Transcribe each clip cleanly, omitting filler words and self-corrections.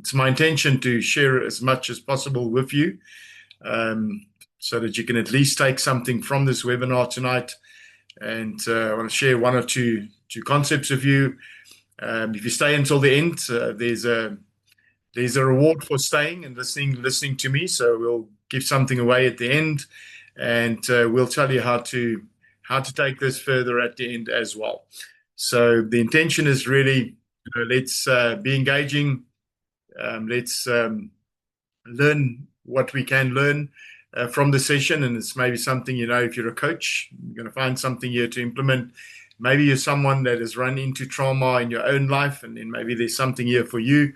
It's my intention to share as much as possible with you, so that you can at least take something from this webinar tonight. And I want to share one or two concepts with you. If you stay until the end, there's a reward for staying and listening to me. So we'll give something away at the end, and we'll tell you how to take this further at the end as well. So the intention is really, let's be engaging. Let's learn what we can learn from the session. And it's maybe something, if you're a coach, you're going to find something here to implement. Maybe you're someone that has run into trauma in your own life, and then maybe there's something here for you.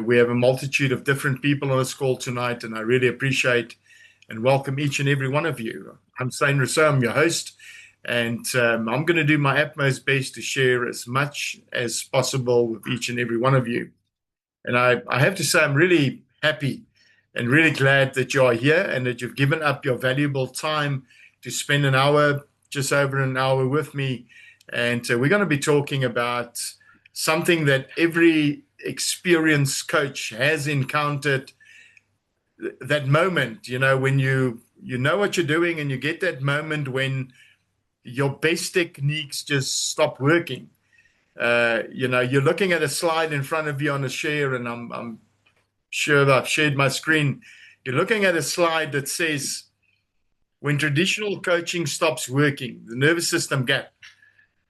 We have a multitude of different people on this call tonight, and I really appreciate and welcome each and every one of you. I'm Steyn Rousseau, I'm your host, and I'm going to do my utmost best to share as much as possible with each and every one of you. And I have to say, I'm really happy and really glad that you are here and that you've given up your valuable time to spend an hour, just over an hour with me. And we're going to be talking about something that every experienced coach has encountered, that moment, when you know what you're doing and you get that moment when your best techniques just stop working. You're looking at a slide in front of you on a share, and I'm sure that I've shared my screen. You're looking at a slide that says, when traditional coaching stops working, the nervous system gap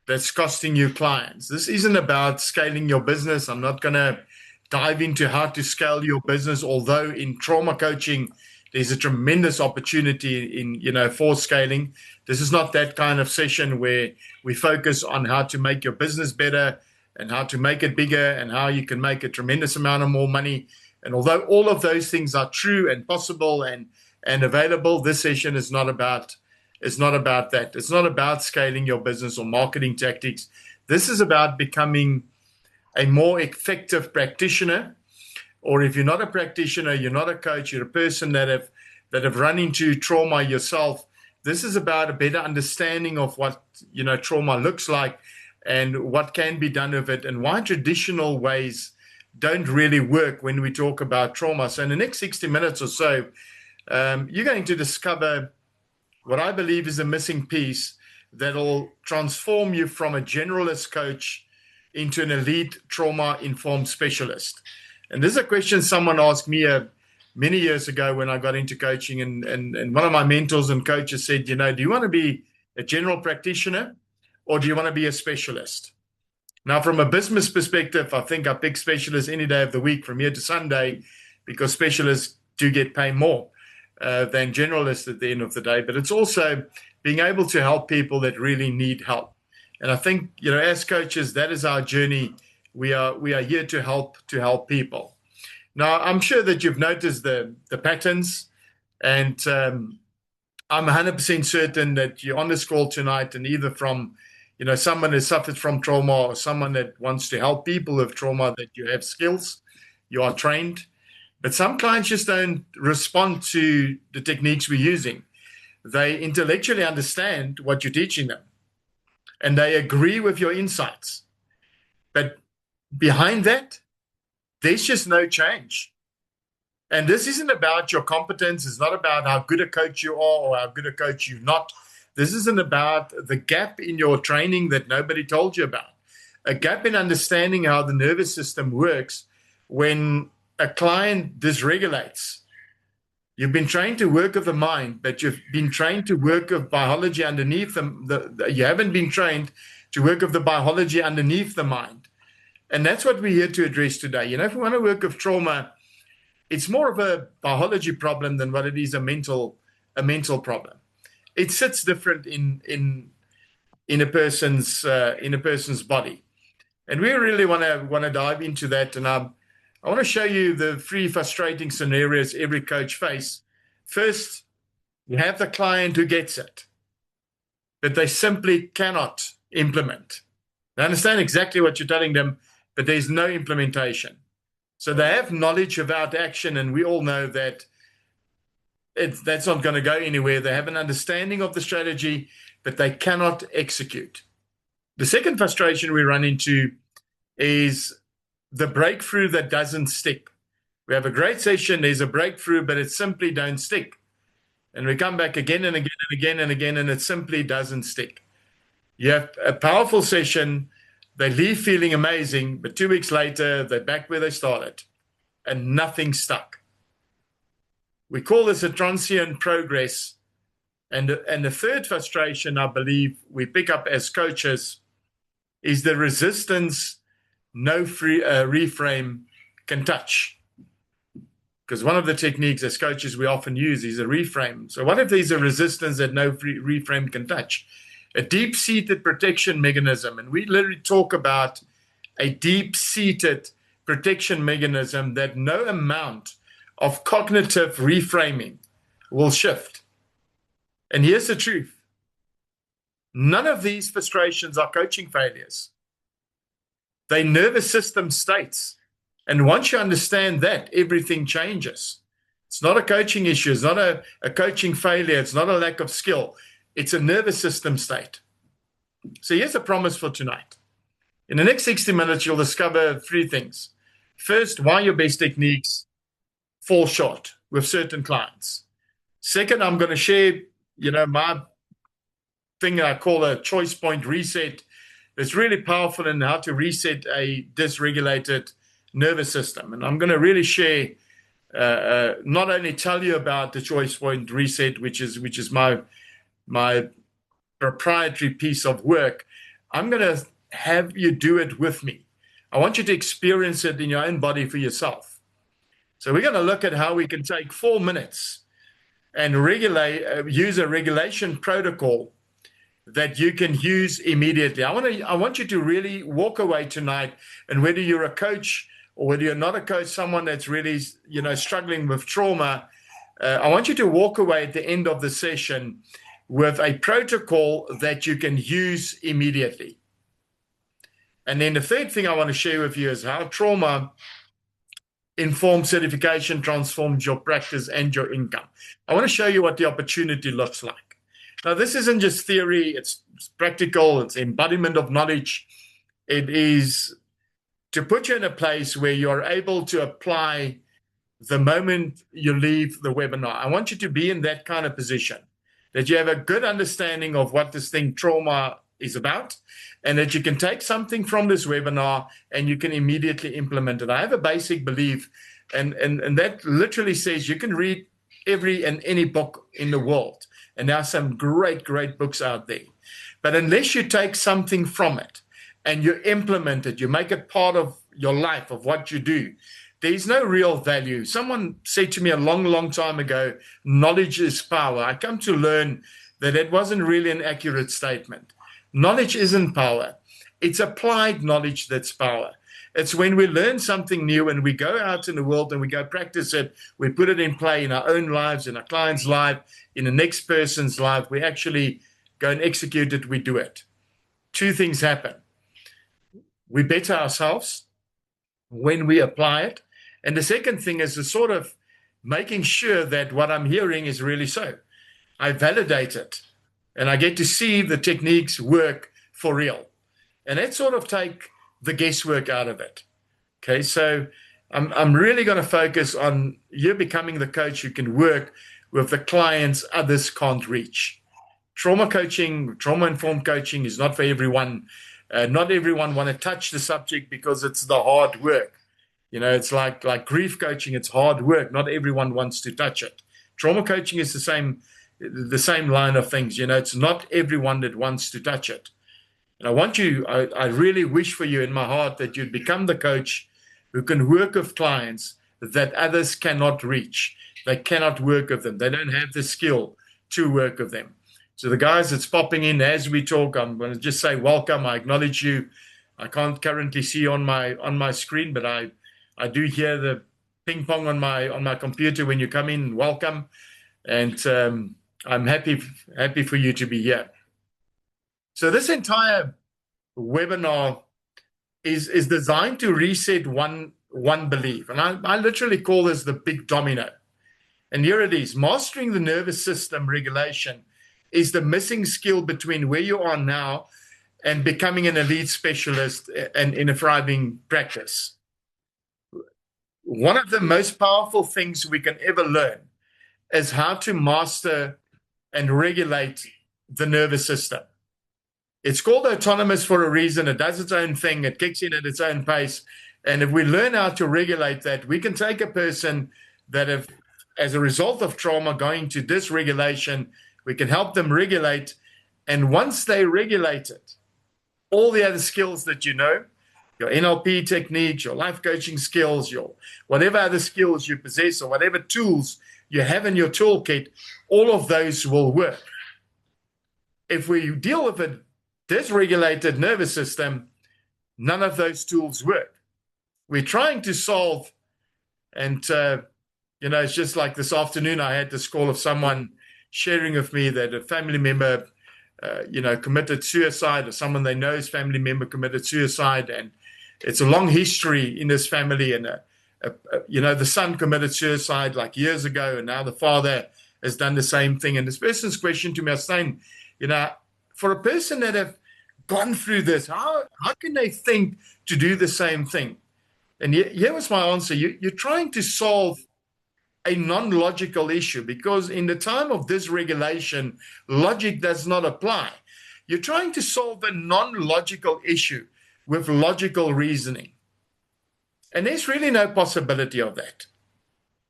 that's costing you clients. This isn't about scaling your business. I'm not going to dive into how to scale your business, although in trauma coaching, there's a tremendous opportunity for scaling. This is not that kind of session where we focus on how to make your business better and how to make it bigger and how you can make a tremendous amount of more money. And although all of those things are true and possible and available, this session is not about that. It's not about scaling your business or marketing tactics. This is about becoming a more effective practitioner. Or if you're not a practitioner, you're not a coach, you're a person that have run into trauma yourself. This is about a better understanding of what trauma looks like and what can be done with it, and why traditional ways don't really work when we talk about trauma. So in the next 60 minutes or so, you're going to discover what I believe is a missing piece that'll transform you from a generalist coach into an elite trauma-informed specialist. And this is a question someone asked me many years ago when I got into coaching, and one of my mentors and coaches said, do you want to be a general practitioner or do you want to be a specialist? Now, from a business perspective, I think I pick specialists any day of the week from here to Sunday, because specialists do get paid more than generalists at the end of the day. But it's also being able to help people that really need help. And I think, as coaches, that is our journey. We are here to help people. Now, I'm sure that you've noticed the patterns, and I'm 100% certain that you're on this call tonight, and either from someone who suffered from trauma or someone that wants to help people with trauma, that you have skills, you are trained. But some clients just don't respond to the techniques we're using. They intellectually understand what you're teaching them, and they agree with your insights. But behind that, there's just no change. And this isn't about your competence. It's not about how good a coach you are or how good a coach you're not. This isn't about the gap in your training that nobody told you about. A gap in understanding how the nervous system works when a client dysregulates. You've been trained to work with the mind, but you've been trained to work with biology underneath them. You haven't been trained to work with the biology underneath the mind. And that's what we're here to address today. If we want to work with trauma, it's more of a biology problem than what it is a mental problem. It sits different in a person's body, and we really want to dive into that. And I want to show you the 3 frustrating scenarios every coach faces. First, you have the client who gets it, but they simply cannot implement. They understand exactly what you're telling them, but there's no implementation. So they have knowledge without action, and we all know that that's not going to go anywhere. They have an understanding of the strategy, but they cannot execute. The second frustration we run into is the breakthrough that doesn't stick. We have a great session, there's a breakthrough, but it simply don't stick. And we come back again and again and again and again, and it simply doesn't stick. You have a powerful session, they leave feeling amazing, but 2 weeks later, they're back where they started, and nothing stuck. We call this a transient progress. And the third frustration, I believe, we pick up as coaches is the resistance no reframe can touch. Because one of the techniques as coaches we often use is a reframe. So what if there's a resistance that no reframe can touch? A deep-seated protection mechanism. And we literally talk about a deep-seated protection mechanism that no amount of cognitive reframing will shift. And here's the truth. None of these frustrations are coaching failures. They're nervous system states. And once you understand that, everything changes. It's not a coaching issue. It's not a coaching failure. It's not a lack of skill. It's a nervous system state. So here's a promise for tonight. In the next 60 minutes, you'll discover 3 things. First, why your best techniques fall short with certain clients. Second, I'm going to share, my thing I call a choice point reset. It's really powerful in how to reset a dysregulated nervous system. And I'm going to really share, not only tell you about the choice point reset, which is my proprietary piece of work. I'm going to have you do it with me. I want you to experience it in your own body for yourself. So we're going to look at how we can take 4 minutes and use a regulation protocol that you can use immediately. I want you to really walk away tonight, and whether you're a coach or whether you're not a coach, someone that's really, struggling with trauma, I want you to walk away at the end of the session with a protocol that you can use immediately. And then the third thing I want to share with you is how trauma informed certification transforms your practice and your income. I want to show you what the opportunity looks like. Now, this isn't just theory, it's practical, it's embodiment of knowledge. It is to put you in a place where you're able to apply the moment you leave the webinar. I want you to be in that kind of position, that you have a good understanding of what this thing trauma is about, and that you can take something from this webinar and you can immediately implement it. I have a basic belief, and that literally says you can read every and any book in the world, and there are some great books out there. But unless you take something from it and you implement it, you make it part of your life, of what you do, there's no real value. Someone said to me a long time ago, knowledge is power. I come to learn that it wasn't really an accurate statement. Knowledge isn't power. It's applied knowledge that's power. It's when we learn something new and we go out in the world and we go practice it, we put it in play in our own lives, in our client's life, in the next person's life, we actually go and execute it, we do it. 2 things happen. We better ourselves when we apply it. And the second thing is the sort of making sure that what I'm hearing is really so. I validate it and I get to see the techniques work for real. And that sort of take the guesswork out of it. Okay, so I'm really going to focus on you becoming the coach who can work with the clients others can't reach. Trauma coaching, trauma-informed coaching is not for everyone. Not everyone want to touch the subject because it's the hard work. It's like grief coaching, it's hard work. Not everyone wants to touch it. Trauma coaching is the same line of things. It's not everyone that wants to touch it. And I really wish for you in my heart that you'd become the coach who can work with clients that others cannot reach. They cannot work with them. They don't have the skill to work with them. So the guys that's popping in as we talk, I'm going to just say welcome. I acknowledge you. I can't currently see on my screen, but I do hear the ping pong on my computer when you come in. Welcome. And I'm happy for you to be here. So this entire webinar is designed to reset one belief. And I literally call this the big domino. And here it is. Mastering the nervous system regulation is the missing skill between where you are now and becoming an elite specialist and in a thriving practice. one of the most powerful things we can ever learn is how to master and regulate the nervous system. It's called autonomous for a reason. It does its own thing. It kicks in at its own pace. And if we learn how to regulate that, we can take a person that have, as a result of trauma, going to dysregulation, we can help them regulate. And once they regulate it, all the other skills that you know, your NLP techniques, your life coaching skills, your whatever other skills you possess or whatever tools you have in your toolkit, all of those will work. If we deal with a dysregulated nervous system, none of those tools work. We're trying to solve, and it's just like this afternoon, I had this call of someone sharing with me that a family member, committed suicide, or someone they know's family member committed suicide, and it's a long history in this family. And the son committed suicide like years ago, and now the father has done the same thing. And this person's question to me was saying, for a person that have gone through this, how can they think to do the same thing? And here was my answer. You're trying to solve a non-logical issue, because in the time of dysregulation, logic does not apply. You're trying to solve a non-logical issue with logical reasoning. And there's really no possibility of that.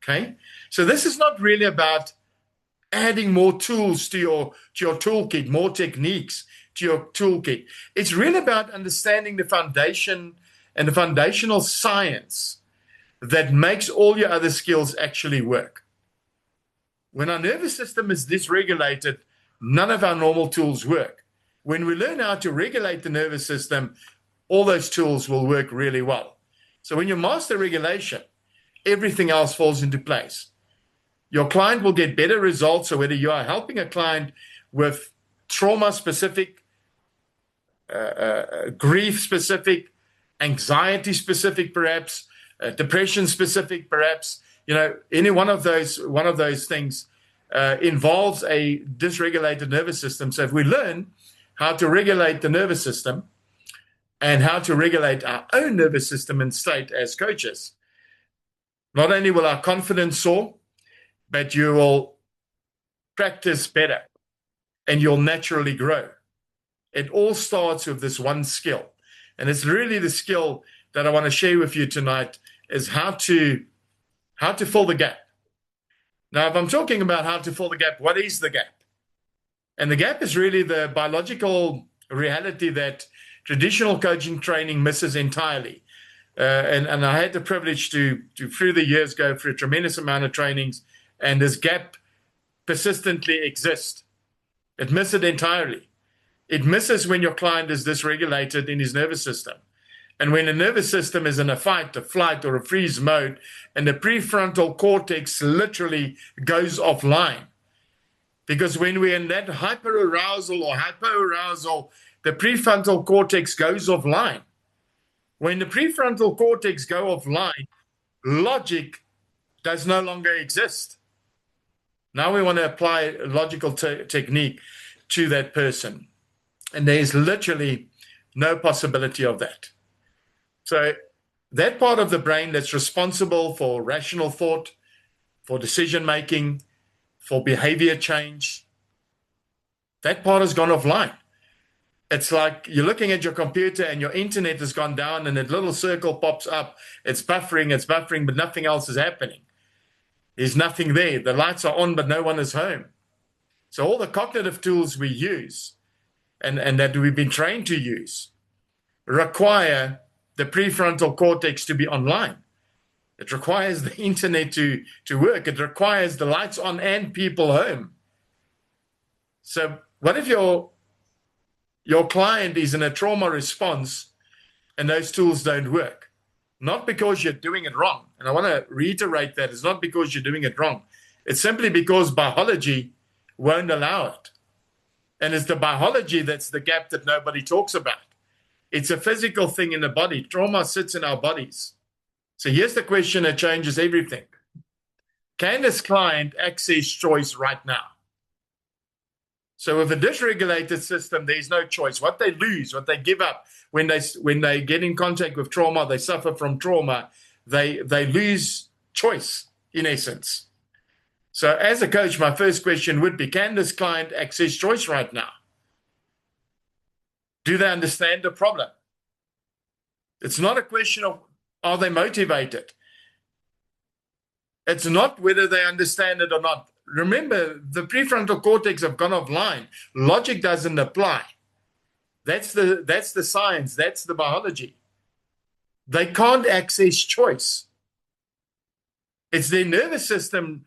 Okay? So this is not really about adding more tools to your toolkit, more techniques to your toolkit. It's really about understanding the foundation and the foundational science that makes all your other skills actually work. When our nervous system is dysregulated, none of our normal tools work. When we learn how to regulate the nervous system, all those tools will work really well. So when you master regulation, everything else falls into place. Your client will get better results. So whether you are helping a client with trauma-specific, grief-specific, anxiety-specific, perhaps, depression-specific, perhaps, any one of those things involves a dysregulated nervous system. So if we learn how to regulate the nervous system and how to regulate our own nervous system and state as coaches, not only will our confidence soar, but you will practice better and you'll naturally grow. It all starts with this one skill. And it's really the skill that I want to share with you tonight, is how to fill the gap. Now, if I'm talking about how to fill the gap, what is the gap? And the gap is really the biological reality that traditional coaching training misses entirely. And I had the privilege to, through the years, go through a tremendous amount of trainings, and this gap persistently exists. It misses it entirely. It misses when your client is dysregulated in his nervous system. And when the nervous system is in a fight, a flight, or a freeze mode, and the prefrontal cortex literally goes offline. Because when we're in that hyperarousal or hypoarousal, the prefrontal cortex goes offline. When the prefrontal cortex goes offline, logic does no longer exist. Now we want to apply a logical technique to that person. And there's literally no possibility of that. So that part of the brain that's responsible for rational thought, for decision making, for behavior change, that part has gone offline. It's like you're looking at your computer and your internet has gone down and that little circle pops up. It's buffering, but nothing else is happening. There's nothing there. The lights are on, but no one is home. So all the cognitive tools we use and that we've been trained to use require the prefrontal cortex to be online. It requires the internet to work. It requires the lights on and people home. So what if your client is in a trauma response and those tools don't work? Not because you're doing it wrong. And I want to reiterate that. It's not because you're doing it wrong. It's simply because biology won't allow it. And it's the biology that's the gap that nobody talks about. It's a physical thing in the body. Trauma sits in our bodies. So here's the question that changes everything. Can this client access choice right now? So with a dysregulated system, there's no choice. What they lose, what they give up when they get in contact with trauma, they suffer from trauma, they lose choice in essence. So as a coach, my first question would be, can this client access choice right now? Do they understand the problem? It's not a question of, are they motivated? It's not whether they understand it or not. Remember, the prefrontal cortex have gone offline. Logic doesn't apply. That's the science. That's the biology. They can't access choice. It's their nervous system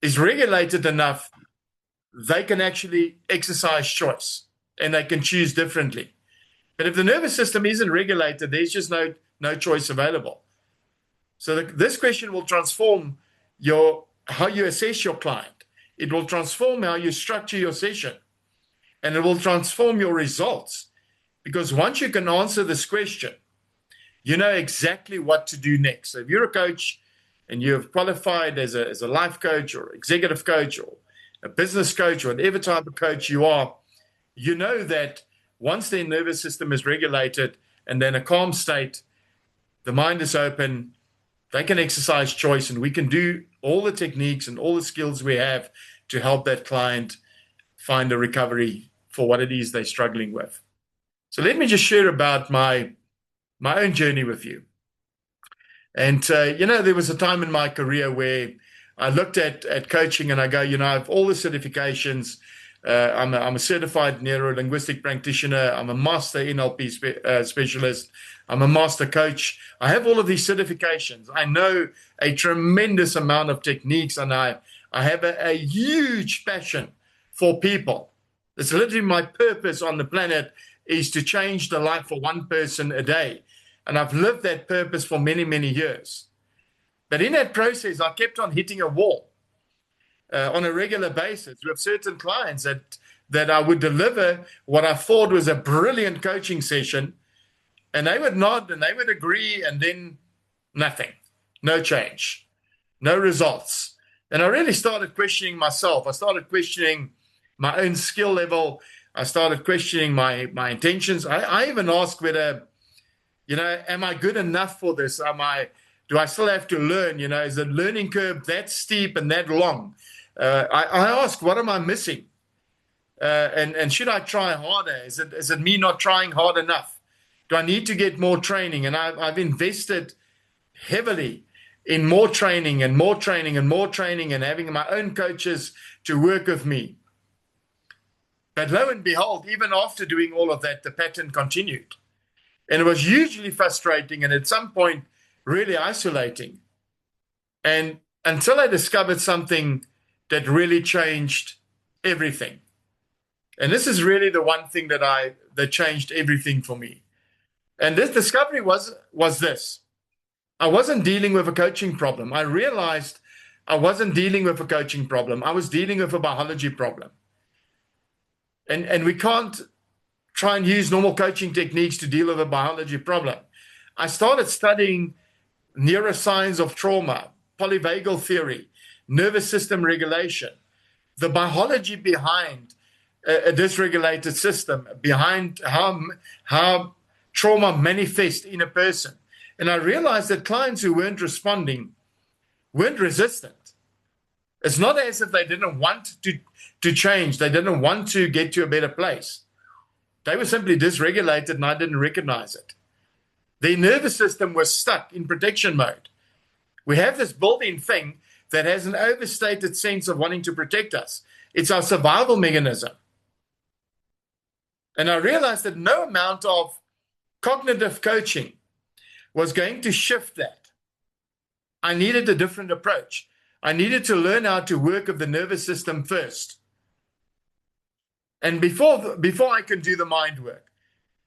is regulated enough, they can actually exercise choice and they can choose differently. But if the nervous system isn't regulated, there's just no choice available. So this question will transform how you assess your client. It will transform how you structure your session, and it will transform your results. Because once you can answer this question, you know exactly what to do next. So if you're a coach and you have qualified as a life coach or executive coach or a business coach or whatever type of coach you are, you know that once their nervous system is regulated and then a calm state, the mind is open, they can exercise choice, and we can do all the techniques and all the skills we have to help that client find a recovery for what it is they're struggling with. So let me just share about my own journey with you. And, there was a time in my career where I looked at coaching and I go, I have all the certifications. I'm a certified neuro-linguistic practitioner. I'm a master NLP specialist. I'm a master coach. I have all of these certifications. I know a tremendous amount of techniques, and I have a huge passion for people. It's literally my purpose on the planet is to change the life of one person a day. And I've lived that purpose for many, many years. But in that process, I kept on hitting a wall on a regular basis with certain clients that I would deliver what I thought was a brilliant coaching session. And they would nod and they would agree, and then nothing, no change, no results. And I really started questioning myself. I started questioning my own skill level. I started questioning my intentions. I even asked whether, am I good enough for this? Do I still have to learn? Is the learning curve that steep and that long? I asked, what am I missing? And should I try harder? Is it me not trying hard enough? Do I need to get more training? And I've invested heavily in more training and more training and more training, and having my own coaches to work with me. But lo and behold, even after doing all of that, the pattern continued. And it was hugely frustrating and at some point really isolating. And until I discovered something that really changed everything. And this is really the one thing that changed everything for me. And this discovery was this. I wasn't dealing with a coaching problem. I realized I wasn't dealing with a coaching problem. I was dealing with a biology problem. And we can't try and use normal coaching techniques to deal with a biology problem. I started studying neuroscience of trauma, polyvagal theory, nervous system regulation, the biology behind a dysregulated system, behind how trauma manifests in a person. And I realized that clients who weren't responding weren't resistant. It's not as if they didn't want to change. They didn't want to get to a better place. They were simply dysregulated, and I didn't recognize it. Their nervous system was stuck in protection mode. We have this built-in thing that has an overstated sense of wanting to protect us. It's our survival mechanism. And I realized that no amount of cognitive coaching was going to shift that. I needed a different approach. I needed to learn how to work with the nervous system first. And before I can do the mind work,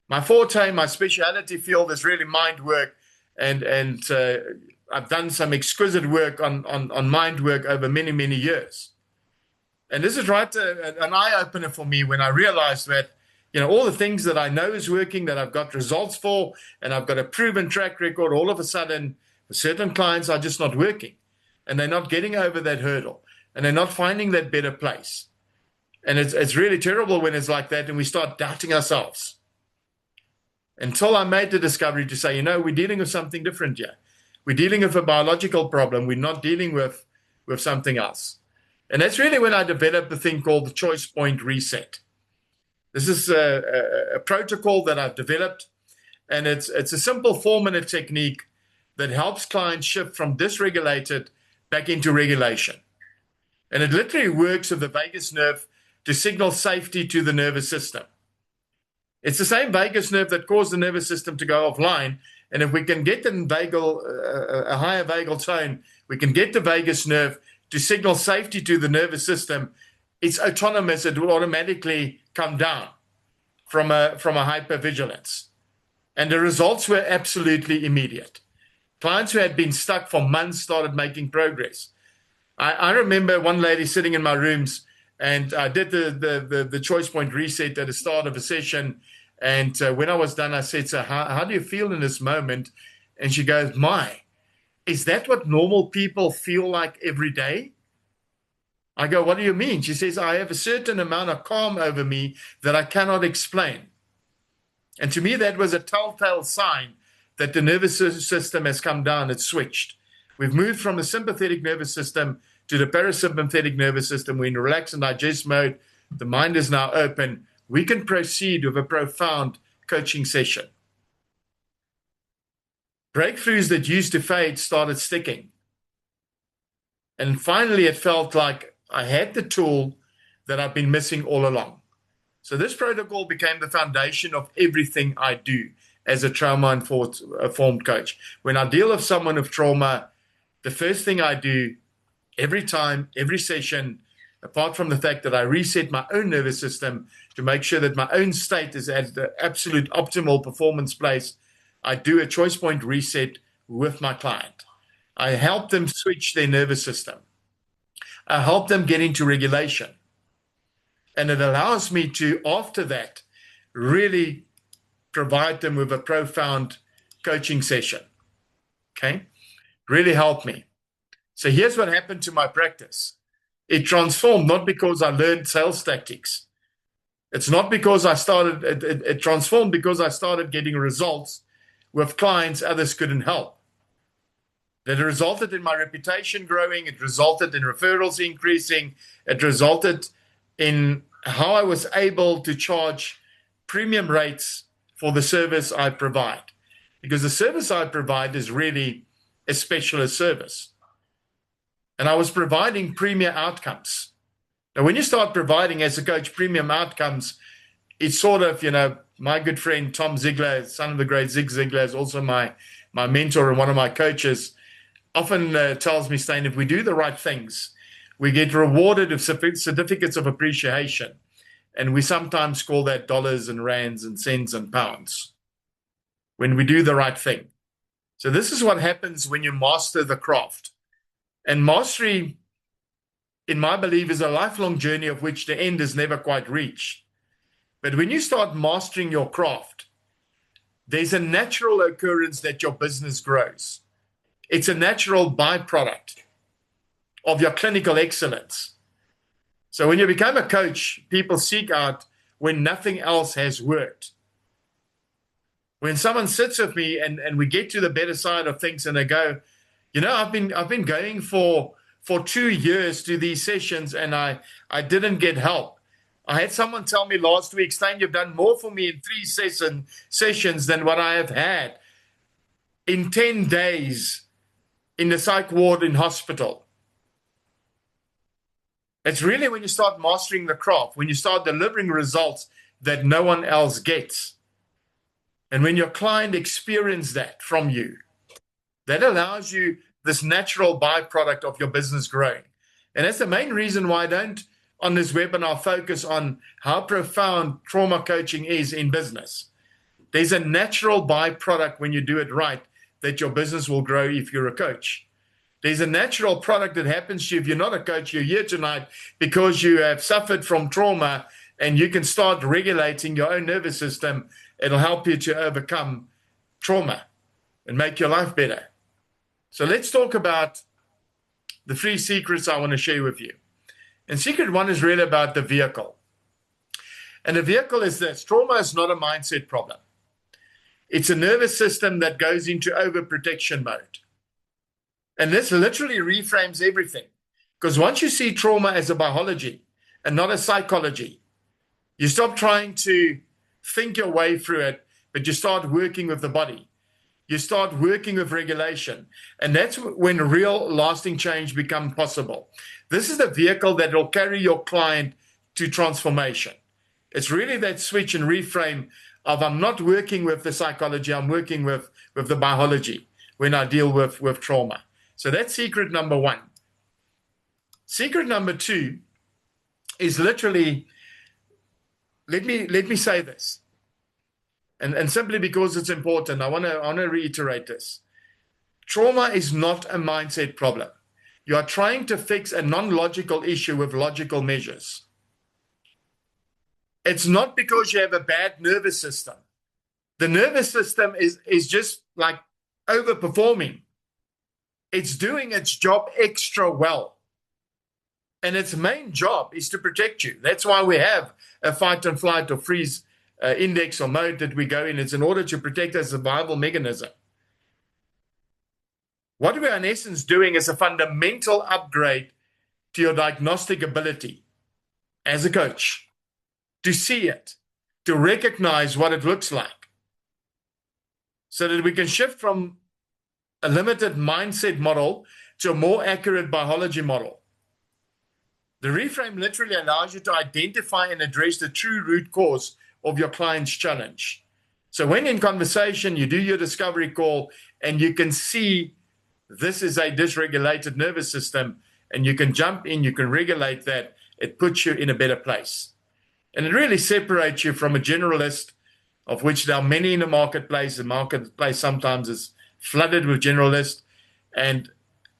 my forte, my speciality field is really mind work, and I've done some exquisite work on mind work over many, many years. And this is right an eye-opener for me when I realized that, all the things that I know is working, that I've got results for, and I've got a proven track record, all of a sudden, certain clients are just not working, and they're not getting over that hurdle, and they're not finding that better place. And it's really terrible when it's like that, and we start doubting ourselves. Until I made the discovery to say, we're dealing with something different here. We're dealing with a biological problem. We're not dealing with something else. And that's really when I developed the thing called the choice point reset. This is a protocol that I've developed, and it's a simple 4-minute technique that helps clients shift from dysregulated back into regulation. And it literally works with the vagus nerve to signal safety to the nervous system. It's the same vagus nerve that caused the nervous system to go offline. And if we can get a higher vagal tone, we can get the vagus nerve to signal safety to the nervous system. It's autonomous. It will automatically come down from a hypervigilance. And the results were absolutely immediate. Clients who had been stuck for months started making progress. I remember one lady sitting in my rooms, and I did the choice point reset at the start of a session. And when I was done, I said, so how do you feel in this moment? And she goes, is that what normal people feel like every day? I go, what do you mean? She says, I have a certain amount of calm over me that I cannot explain. And to me, that was a telltale sign that the nervous system has come down. It's switched. We've moved from the sympathetic nervous system to the parasympathetic nervous system. We're in relax and digest mode. The mind is now open. We can proceed with a profound coaching session. Breakthroughs that used to fade started sticking. And finally, it felt like I had the tool that I've been missing all along. So this protocol became the foundation of everything I do as a trauma-informed coach. When I deal with someone with trauma, the first thing I do every time, every session, apart from the fact that I reset my own nervous system to make sure that my own state is at the absolute optimal performance place, I do a choice point reset with my client. I help them switch their nervous system. I help them get into regulation. And it allows me to, after that, really provide them with a profound coaching session. Okay? Really help me. So here's what happened to my practice. It transformed not because I learned sales tactics. It's not because it transformed because I started getting results with clients others couldn't help. That resulted in my reputation growing. It resulted in referrals increasing. It resulted in how I was able to charge premium rates for the service I provide. Because the service I provide is really a specialist service. And I was providing premier outcomes. Now, when you start providing as a coach premium outcomes, it's sort of, my good friend Tom Ziglar, son of the great Zig Ziglar, is also my mentor and one of my coaches, often tells me, Stan, if we do the right things, we get rewarded with certificates of appreciation. And we sometimes call that dollars and rands and cents and pounds when we do the right thing. So this is what happens when you master the craft. And mastery, in my belief, is a lifelong journey of which the end is never quite reached. But when you start mastering your craft, there's a natural occurrence that your business grows. It's a natural byproduct of your clinical excellence. So when you become a coach, people seek out when nothing else has worked. When someone sits with me and we get to the better side of things and they go, I've been going for 2 years to these sessions and I didn't get help. I had someone tell me last week, Stan, you've done more for me in 3 sessions than what I have had in 10 days in the psych ward in hospital. It's really when you start mastering the craft, when you start delivering results that no one else gets. And when your client experiences that from you, that allows you this natural byproduct of your business growing. And that's the main reason why I don't, on this webinar, focus on how profound trauma coaching is in business. There's a natural byproduct when you do it right that your business will grow if you're a coach. There's a natural product that happens to you if you're not a coach. You're here tonight because you have suffered from trauma and you can start regulating your own nervous system. It'll help you to overcome trauma and make your life better. So let's talk about the 3 secrets I want to share with you. And secret 1 is really about the vehicle. And the vehicle is this: trauma is not a mindset problem. It's a nervous system that goes into overprotection mode. And this literally reframes everything. Because once you see trauma as a biology and not a psychology, you stop trying to think your way through it, but you start working with the body. You start working with regulation. And that's when real lasting change becomes possible. This is the vehicle that will carry your client to transformation. It's really that switch and reframe of I'm not working with the psychology, I'm working with the biology when I deal with trauma. So that's secret number one. Secret number two is literally, let me say this. And simply because it's important, I want to reiterate this. Trauma is not a mindset problem. You are trying to fix a non-logical issue with logical measures. It's not because you have a bad nervous system. The nervous system is just like overperforming. It's doing its job extra well. And its main job is to protect you. That's why we have a fight and flight or freeze index or mode that we go in. It's in order to protect a survival mechanism. What we are in essence doing is a fundamental upgrade to your diagnostic ability as a coach, to see it, to recognize what it looks like, so that we can shift from a limited mindset model to a more accurate biology model. The reframe literally allows you to identify and address the true root cause of your client's challenge. So when in conversation, you do your discovery call and you can see this is a dysregulated nervous system and you can jump in, you can regulate that, it puts you in a better place. And it really separates you from a generalist, of which there are many in the marketplace. The marketplace sometimes is flooded with generalists, and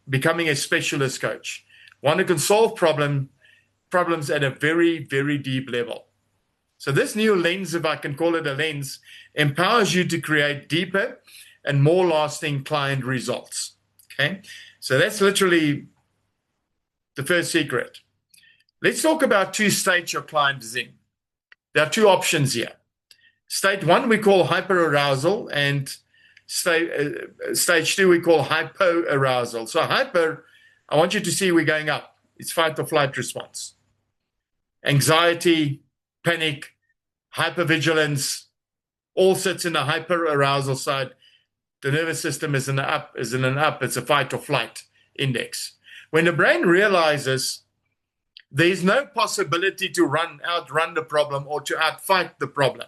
becoming a specialist coach, one who can solve problems at a very, very deep level. So this new lens, if I can call it a lens, empowers you to create deeper and more lasting client results. Okay, so that's literally the first secret. Let's talk about two states your client is in. There are two options here. State one we call hyperarousal, and stage two we call hypoarousal. So hyper, I want you to see we're going up. It's fight or flight response. Anxiety, panic, hypervigilance, all sits in the hyperarousal side. The nervous system is in an up. It's a fight or flight index. When the brain realizes there's no possibility to outrun the problem or to outfight the problem,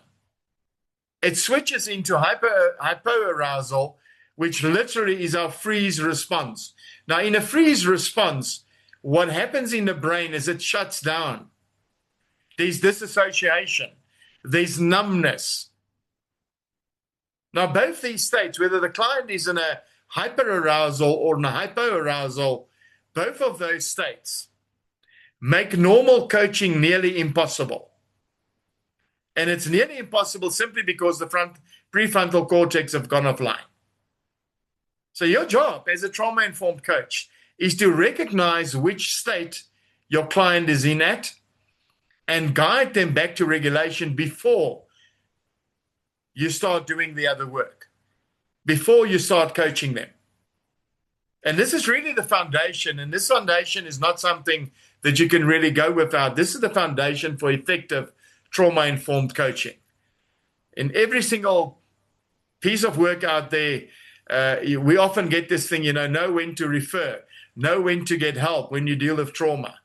it switches into hypoarousal, which literally is our freeze response. Now, in a freeze response, what happens in the brain is it shuts down. There's disassociation. There's numbness. Now, both these states, whether the client is in a hyperarousal or in a hypoarousal, both of those states make normal coaching nearly impossible. And it's nearly impossible simply because the prefrontal cortex have gone offline. So your job as a trauma-informed coach is to recognize which state your client is in at and guide them back to regulation before you start doing the other work, before you start coaching them. And this is really the foundation, and this foundation is not something that you can really go without. This is the foundation for effective trauma-informed coaching. In every single piece of work out there, we often get this thing, know when to refer, know when to get help when you deal with trauma.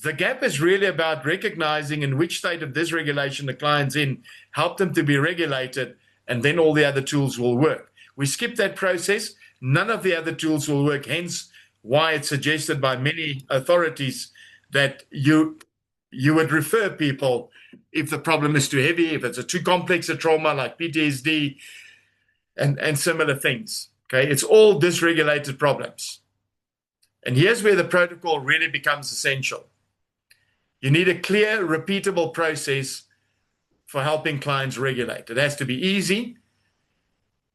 The gap is really about recognizing in which state of dysregulation the client's in, help them to be regulated, and then all the other tools will work. We skip that process, none of the other tools will work, hence why it's suggested by many authorities that you would refer people if the problem is too heavy, if it's a too complex a trauma like PTSD and similar things. Okay, it's all dysregulated problems. And here's where the protocol really becomes essential. You need a clear, repeatable process for helping clients regulate. It has to be easy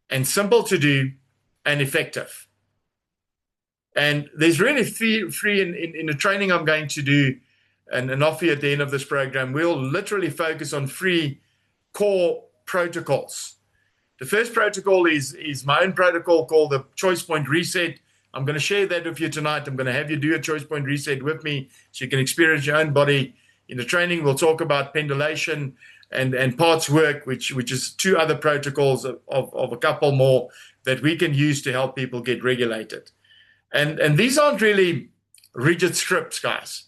and simple to do and effective. And there's really three in the training I'm going to do and offer you at the end of this program, we'll literally focus on 3 core protocols. The first protocol is my own protocol called the Choice Point Reset I'm going to share that with you tonight. I'm going to have you do a choice point reset with me so you can experience your own body. In the training, we'll talk about pendulation and parts work, which is 2 other protocols of a couple more that we can use to help people get regulated. And these aren't really rigid scripts, guys.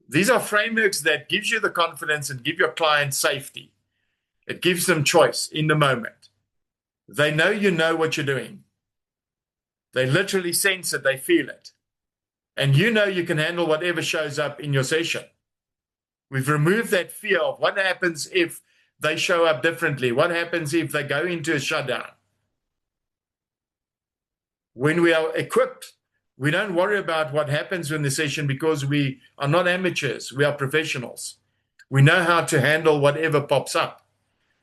These are frameworks that gives you the confidence and give your client safety. It gives them choice in the moment. They know you know what you're doing. They literally sense it, they feel it. And you know you can handle whatever shows up in your session. We've removed that fear of what happens if they show up differently. What happens if they go into a shutdown? When we are equipped, we don't worry about what happens in the session because we are not amateurs. We are professionals. We know how to handle whatever pops up.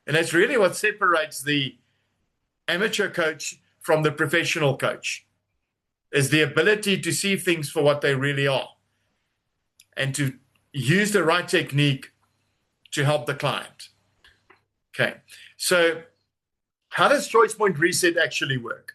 And that's really what separates the amateur coach from the professional coach, is the ability to see things for what they really are and to use the right technique to help the client. Okay, so how does choice point reset actually work?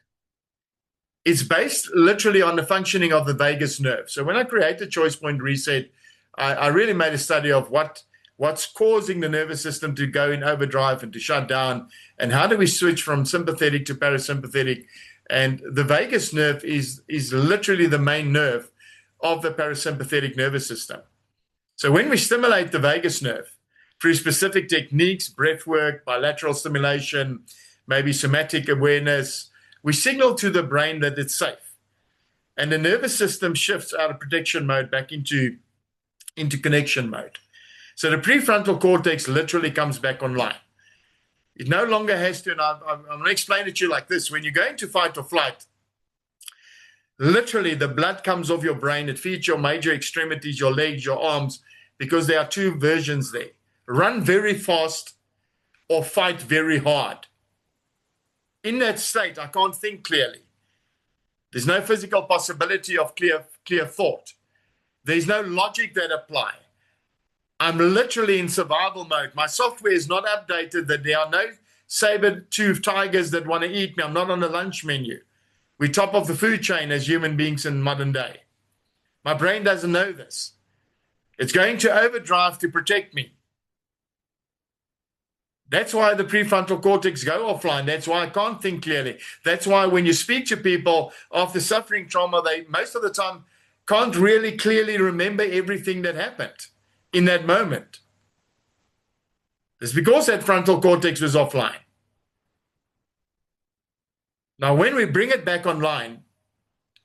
It's based literally on the functioning of the vagus nerve. So when I create the choice point reset, I really made a study of what's causing the nervous system to go in overdrive and to shut down, and how do we switch from sympathetic to parasympathetic. And the vagus nerve is literally the main nerve of the parasympathetic nervous system. So when we stimulate the vagus nerve through specific techniques, breath work, bilateral stimulation, maybe somatic awareness, we signal to the brain that it's safe. And the nervous system shifts out of protection mode back into connection mode. So the prefrontal cortex literally comes back online. It no longer has to, and I'm going to explain it to you like this. When you go into fight or flight, literally the blood comes off your brain. It feeds your major extremities, your legs, your arms, because there are 2 versions there. Run very fast or fight very hard. In that state, I can't think clearly. There's no physical possibility of clear thought. There's no logic that apply. I'm literally in survival mode. My software is not updated that there are no saber-toothed tigers that want to eat me. I'm not on the lunch menu. We're top of the food chain as human beings in modern day. My brain doesn't know this. It's going to overdrive to protect me. That's why the prefrontal cortex go offline. That's why I can't think clearly. That's why when you speak to people after suffering trauma, they most of the time can't really clearly remember everything that happened in that moment. It's because that frontal cortex was offline. Now, when we bring it back online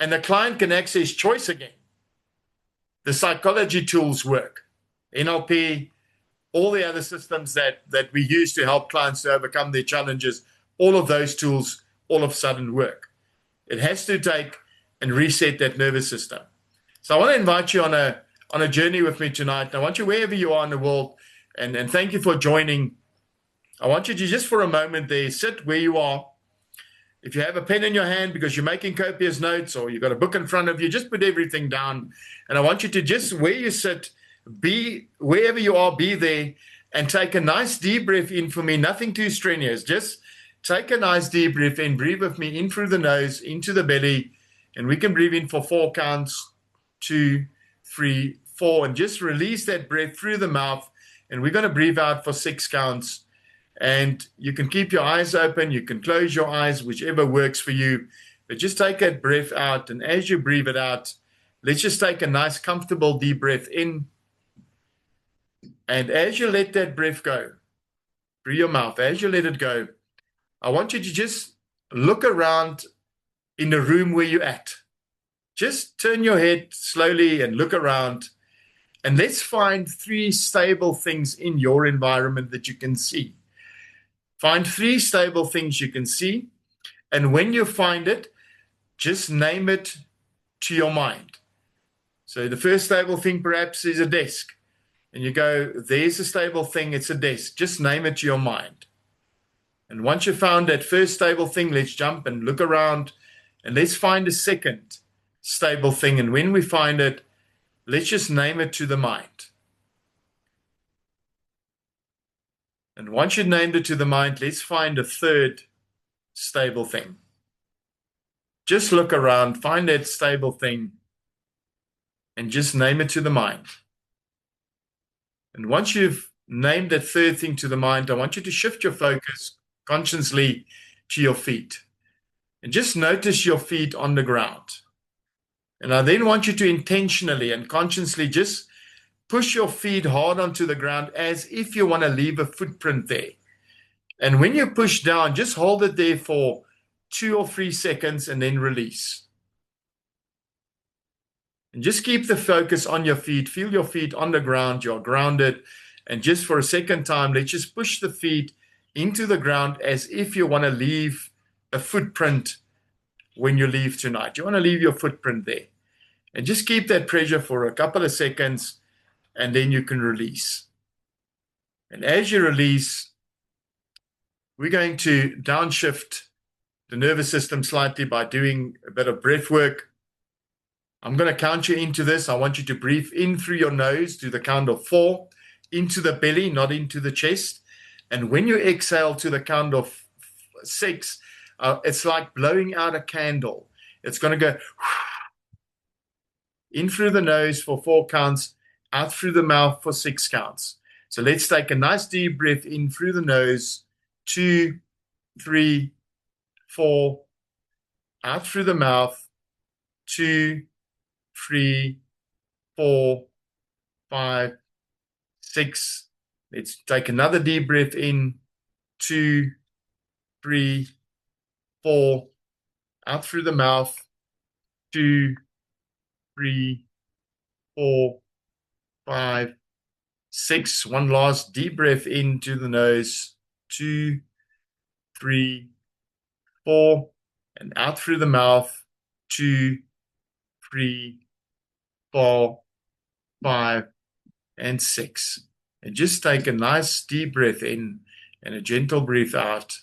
and the client can access choice again, the psychology tools work. NLP, all the other systems that we use to help clients to overcome their challenges, all of those tools all of a sudden work. It has to take and reset that nervous system. So I want to invite you on a journey with me tonight. I want you, wherever you are in the world, and thank you for joining. I want you to just for a moment there, sit where you are. If you have a pen in your hand because you're making copious notes or you've got a book in front of you, just put everything down. And I want you to just, where you sit, be wherever you are, be there, and take a nice deep breath in for me. Nothing too strenuous. Just take a nice deep breath in. Breathe with me in through the nose, into the belly. And we can breathe in for 4 counts, 2, 3, 4, and just release that breath through the mouth. And we're going to breathe out for 6 counts. And you can keep your eyes open. You can close your eyes, whichever works for you. But just take that breath out. And as you breathe it out, let's just take a nice, comfortable, deep breath in. And as you let that breath go through your mouth, as you let it go, I want you to just look around in the room where you're at. Just turn your head slowly and look around. And let's find 3 stable things in your environment that you can see. Find 3 stable things you can see. And when you find it, just name it to your mind. So the first stable thing perhaps is a desk. And you go, there's a stable thing, it's a desk. Just name it to your mind. And once you've found that first stable thing, let's jump and look around. And let's find a second stable thing. And when we find it, let's just name it to the mind. And once you've named it to the mind, let's find a third stable thing. Just look around, find that stable thing, and just name it to the mind. And once you've named that third thing to the mind, I want you to shift your focus consciously to your feet. And just notice your feet on the ground. And I then want you to intentionally and consciously just push your feet hard onto the ground as if you want to leave a footprint there. And when you push down, just hold it there for 2 or 3 seconds and then release. And just keep the focus on your feet. Feel your feet on the ground. You're grounded. And just for a second time, let's just push the feet into the ground as if you want to leave a footprint when you leave tonight. You want to leave your footprint there. And just keep that pressure for a couple of seconds, and then you can release. And as you release, we're going to downshift the nervous system slightly by doing a bit of breath work. I'm going to count you into this. I want you to breathe in through your nose to the count of 4, into the belly, not into the chest. And when you exhale to the count of 6, it's like blowing out a candle. It's going to go in through the nose for 4 counts, out through the mouth for 6 counts. So let's take a nice deep breath in through the nose, 2, 3, 4, out through the mouth, 2, 3, 4, 5, 6. Let's take another deep breath in, 2, 3, 4, out through the mouth, 2, 3, 4, 5, 6. One last deep breath into the nose, 2, 3, 4, and out through the mouth, 2, 3, 4, 5, and 6. And just take a nice deep breath in and a gentle breath out.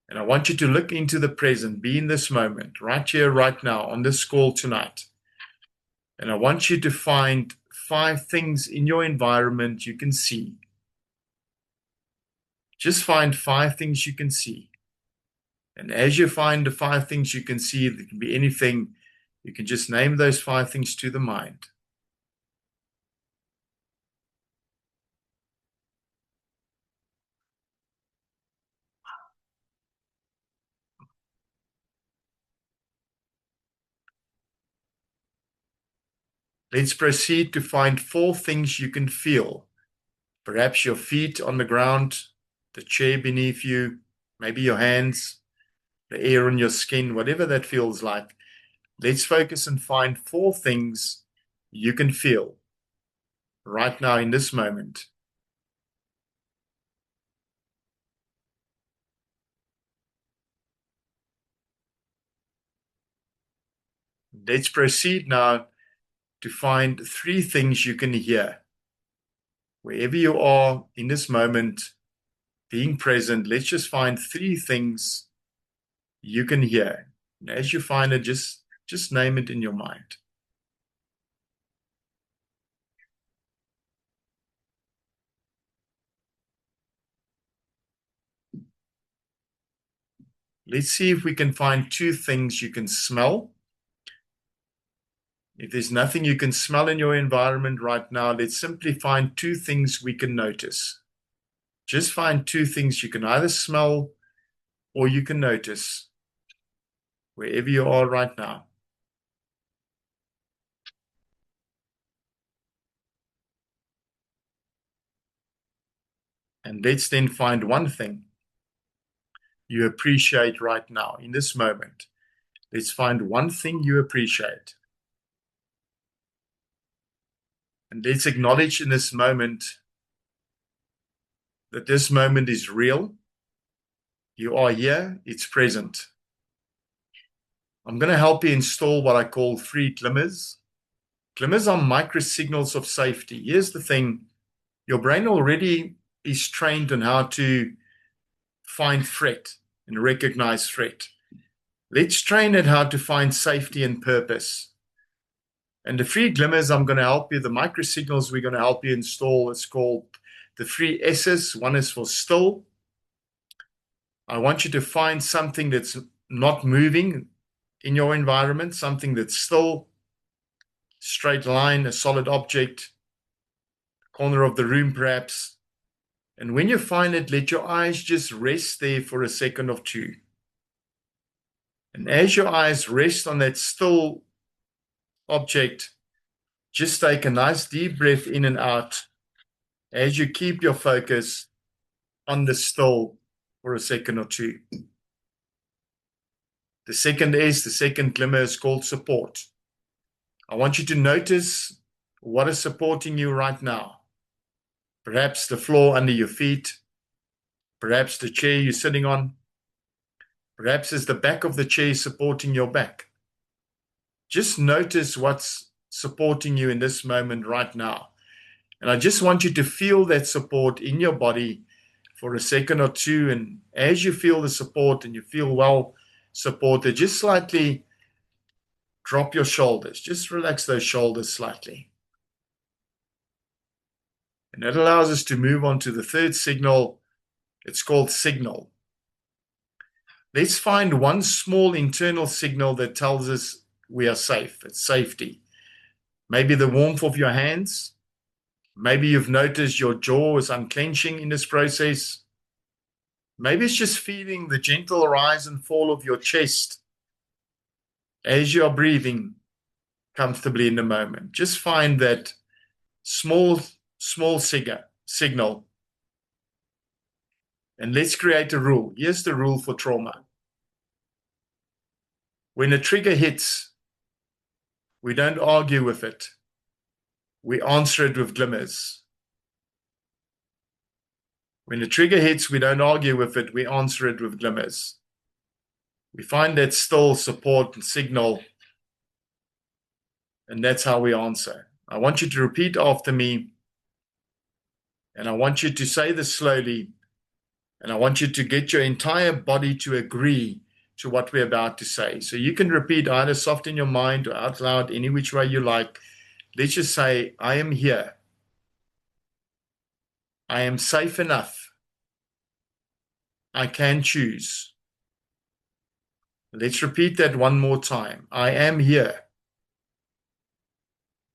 And I want you to look into the present, be in this moment, right here, right now, on this call tonight. And I want you to find 5 things in your environment you can see. Just find 5 things you can see. And as you find the 5 things you can see, there can be anything, you can just name those 5 things to the mind. Let's proceed to find 4 things you can feel. Perhaps your feet on the ground, the chair beneath you, maybe your hands, the air on your skin, whatever that feels like. Let's focus and find 4 things you can feel right now in this moment. Let's proceed now to find 3 things you can hear. Wherever you are in this moment, being present, let's just find 3 things you can hear. And as you find it, just name it in your mind. Let's see if we can find 2 things you can smell. If there's nothing you can smell in your environment right now, let's simply find 2 things we can notice. Just find 2 things you can either smell or you can notice wherever you are right now. And let's then find 1 thing you appreciate right now in this moment. Let's find 1 thing you appreciate. And let's acknowledge in this moment that this moment is real. You are here, it's present. I'm going to help you install what I call 3 glimmers. Glimmers are micro signals of safety. Here's the thing. Your brain already is trained on how to find threat and recognize threat. Let's train it how to find safety and purpose. And the 3 glimmers I'm going to help you, the micro signals we're going to help you install, it's called the 3 S's. 1 is for still. I want you to find something that's not moving in your environment, something that's still, straight line, a solid object, corner of the room perhaps. And when you find it, let your eyes just rest there for a second or two. And as your eyes rest on that still object, just take a nice deep breath in and out as you keep your focus on the still for a second or two. The second glimmer is called support. I want you to notice what is supporting you right now. Perhaps the floor under your feet, perhaps the chair you're sitting on, perhaps it's the back of the chair supporting your back. Just notice what's supporting you in this moment right now. And I just want you to feel that support in your body for a second or two. And as you feel the support and you feel well supported, just slightly drop your shoulders. Just relax those shoulders slightly. And that allows us to move on to the third signal. It's called signal. Let's find one small internal signal that tells us we are safe. It's safety. Maybe the warmth of your hands. Maybe you've noticed your jaw is unclenching in this process. Maybe it's just feeling the gentle rise and fall of your chest as you are breathing comfortably in the moment. Just find that small signal. And let's create a rule. Here's the rule for trauma. When a trigger hits, we don't argue with it. We answer it with glimmers. When the trigger hits, we don't argue with it. We answer it with glimmers. We find that still support and signal, and that's how we answer. I want you to repeat after me, and I want you to say this slowly, and I want you to get your entire body to agree to what we're about to say. So you can repeat either soft in your mind or out loud, any which way you like. Let's just say, I am here. I am safe enough. I can choose. Let's repeat that one more time. I am here.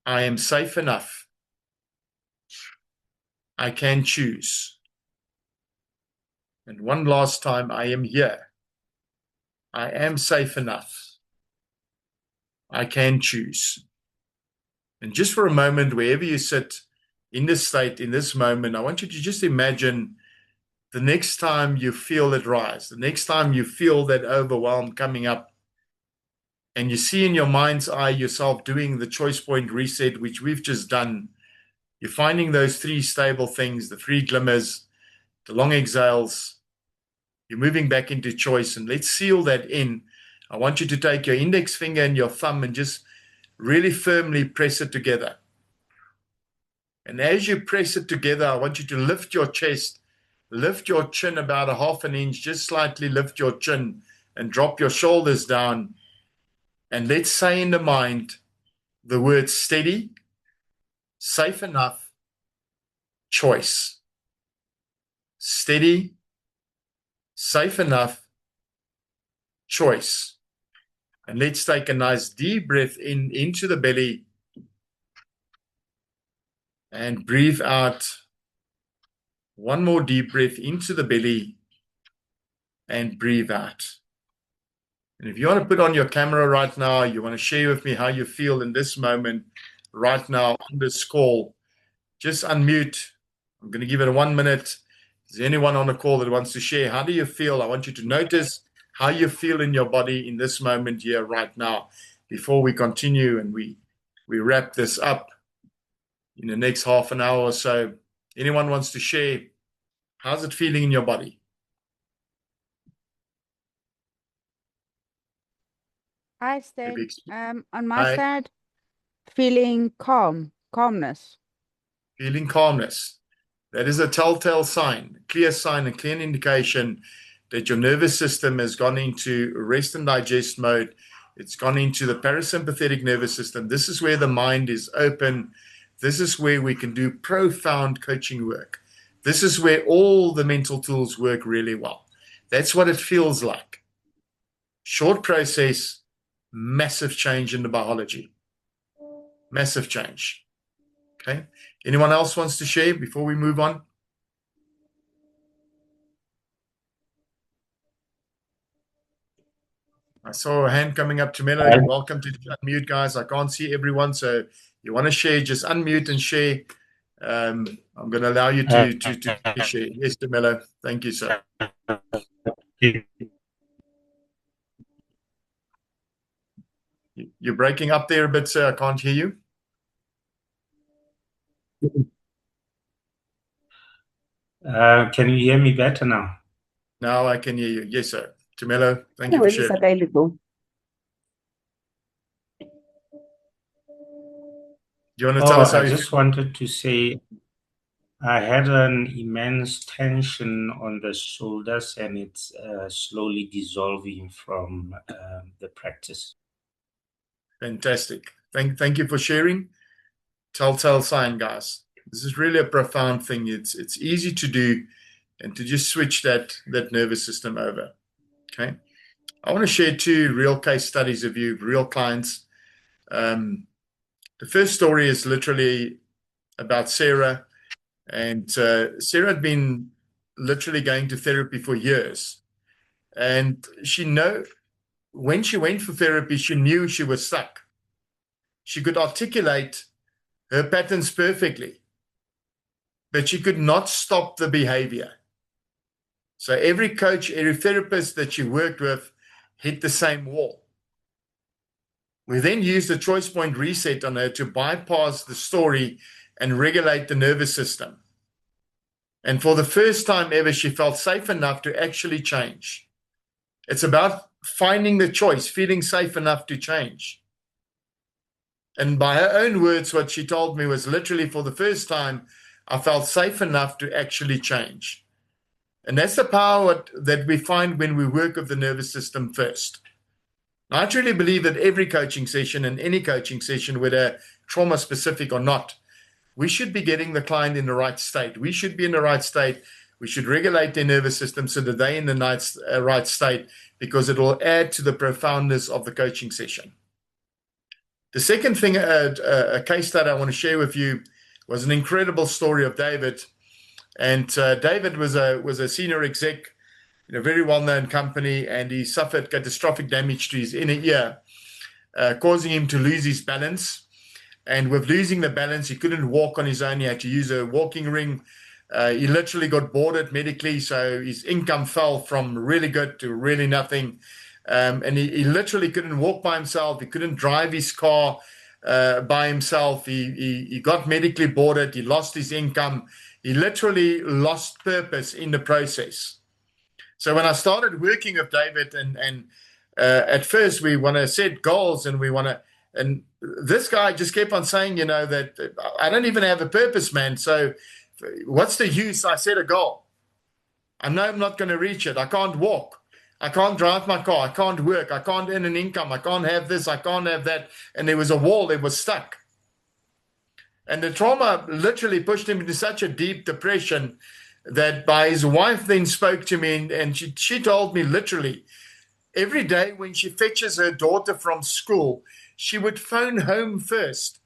I am safe enough. I can choose. And one last time, I am here. I am safe enough. I can choose. And just for a moment, wherever you sit in this state, in this moment, I want you to just imagine the next time you feel it rise, the next time you feel that overwhelm coming up, and you see in your mind's eye yourself doing the choice point reset, which we've just done. You're finding those three stable things, the three glimmers, the long exhales. You're moving back into choice, and let's seal that in. I want you to take your index finger and your thumb and just really firmly press it together. And as you press it together, I want you to lift your chest, lift your chin about a half an inch, just slightly lift your chin and drop your shoulders down. And let's say in the mind the word steady, safe enough, choice. Steady, safe enough, choice. And let's take a nice deep breath in into the belly and breathe out. One more deep breath into the belly and breathe out. And if you want to put on your camera right now, you want to share with me how you feel in this moment right now on this call, just unmute. I'm going to give it 1 minute. Is there anyone on the call that wants to share? How do you feel? I want you to notice how you feel in your body in this moment here right now before we continue and we wrap this up in the next half an hour or so. Anyone wants to share? How's it feeling in your body? Hi, Steve. Maybe On my Hi. side, feeling calmness. Feeling calmness. That is a telltale sign, a clear sign, a clear indication that your nervous system has gone into rest and digest mode. It's gone into the parasympathetic nervous system. This is where the mind is open. This is where we can do profound coaching work. This is where all the mental tools work really well. That's what it feels like. Short process, massive change in the biology. Massive change. Okay. Anyone else wants to share before we move on? I saw a hand coming up. Tumelo, you're welcome to unmute, guys. I can't see everyone, so if you want to share, just unmute and share. I'm going to allow you to share. Yes, Tumelo. Thank you, sir. You're breaking up there a bit, sir. I can't hear you. Can you hear me better now? Now I can hear you. Yes, sir. Tumelo, thank you for sharing. available. Do you want to tell us how I you just wanted to say I had an immense tension on the shoulders, and it's slowly dissolving from the practice. Fantastic. Thank you for sharing. Telltale sign, guys. This is really a profound thing. It's easy to do, and to just switch that nervous system over. Okay. I want to share 2 real case studies of you, real clients. The first story is literally about Sarah, and Sarah had been literally going to therapy for years, and when she went for therapy, she knew she was stuck. She could articulate her patterns perfectly, but she could not stop the behavior. So every coach, every therapist that she worked with hit the same wall. We then used the choice point reset on her to bypass the story and regulate the nervous system. And for the first time ever, she felt safe enough to actually change. It's about finding the choice, feeling safe enough to change. And by her own words, what she told me was literally, for the first time, I felt safe enough to actually change. And that's the power that we find when we work with the nervous system first. Now, I truly believe that every coaching session and any coaching session, whether trauma specific or not, we should be getting the client in the right state. We should be in the right state. We should regulate their nervous system so that they're in the right state, because it will add to the profoundness of the coaching session. The second thing, a case that I want to share with you, was an incredible story of David. And David was a senior exec in a very well-known company, and he suffered catastrophic damage to his inner ear, causing him to lose his balance. And with losing the balance, he couldn't walk on his own. He had to use a walking ring. He literally got boarded medically, so his income fell from really good to really nothing. And he literally couldn't walk by himself. He couldn't drive his car by himself. He got medically boarded. He lost his income. He literally lost purpose in the process. So when I started working with David, and at first we want to set goals, and this guy just kept on saying, that I don't even have a purpose, man. So what's the use? I set a goal. I know I'm not going to reach it. I can't walk. I can't drive my car. I can't work. I can't earn an income. I can't have this. I can't have that. And there was a wall that was stuck. And the trauma literally pushed him into such a deep depression that his wife then spoke to me, and she told me literally, every day when she fetches her daughter from school, she would phone home first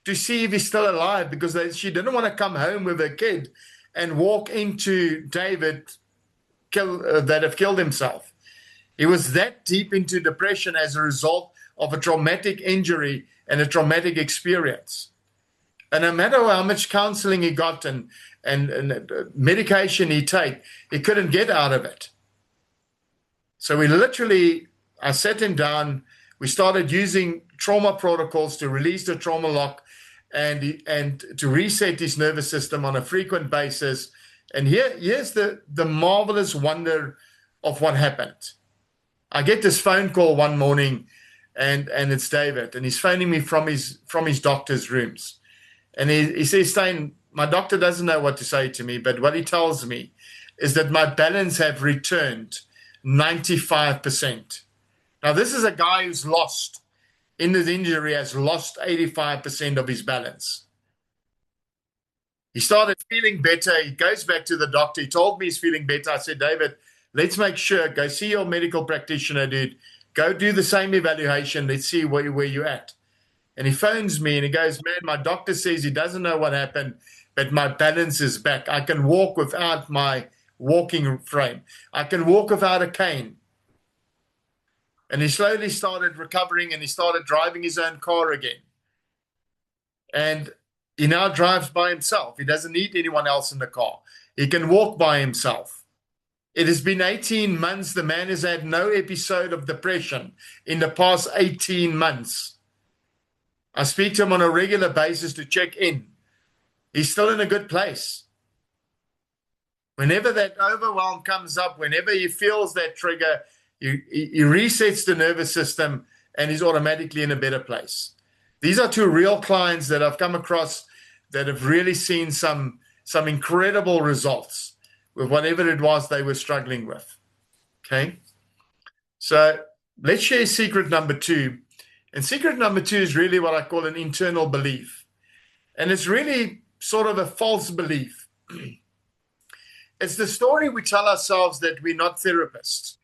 to see if he's still alive, because she didn't want to come home with her kid and walk into David that have killed himself. He was that deep into depression as a result of a traumatic injury and a traumatic experience. And no matter how much counseling he got and medication he take, he couldn't get out of it. So I sat him down. We started using trauma protocols to release the trauma lock and to reset his nervous system on a frequent basis. And here's the marvelous wonder of what happened. I get this phone call one morning, and it's David, and he's phoning me from his doctor's rooms. And he says, Steyn, my doctor doesn't know what to say to me, but what he tells me is that my balance have returned 95%. Now, this is a guy who's in his injury, has lost 85% of his balance. He started feeling better. He goes back to the doctor. He told me he's feeling better. I said, David, let's make sure, go see your medical practitioner, dude. Go do the same evaluation. Let's see where you're at. And he phones me and he goes, man, my doctor says he doesn't know what happened, but my balance is back. I can walk without my walking frame. I can walk without a cane. And he slowly started recovering and he started driving his own car again. And he now drives by himself. He doesn't need anyone else in the car. He can walk by himself. It has been 18 months. The man has had no episode of depression in the past 18 months. I speak to him on a regular basis to check in. He's still in a good place. Whenever that overwhelm comes up, whenever he feels that trigger, he resets the nervous system and he's automatically in a better place. These are two real clients that I've come across that have really seen some incredible results with whatever it was they were struggling with. Okay? So let's share secret number 2. And secret number 2 is really what I call an internal belief. And it's really sort of a false belief. It's the story we tell ourselves that we're not therapists.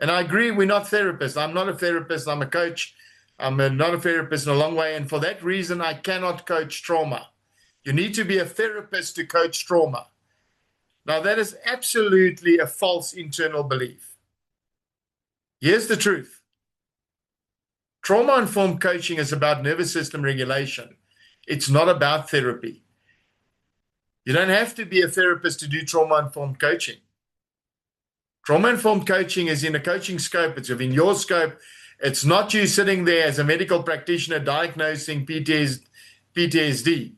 And I agree, we're not therapists. I'm not a therapist. I'm a coach. I'm not a therapist in a long way. And for that reason, I cannot coach trauma. You need to be a therapist to coach trauma. Now, that is absolutely a false internal belief. Here's the truth. Trauma-informed coaching is about nervous system regulation. It's not about therapy. You don't have to be a therapist to do trauma-informed coaching. Trauma-informed coaching is in a coaching scope. It's within your scope. It's not you sitting there as a medical practitioner diagnosing PTSD.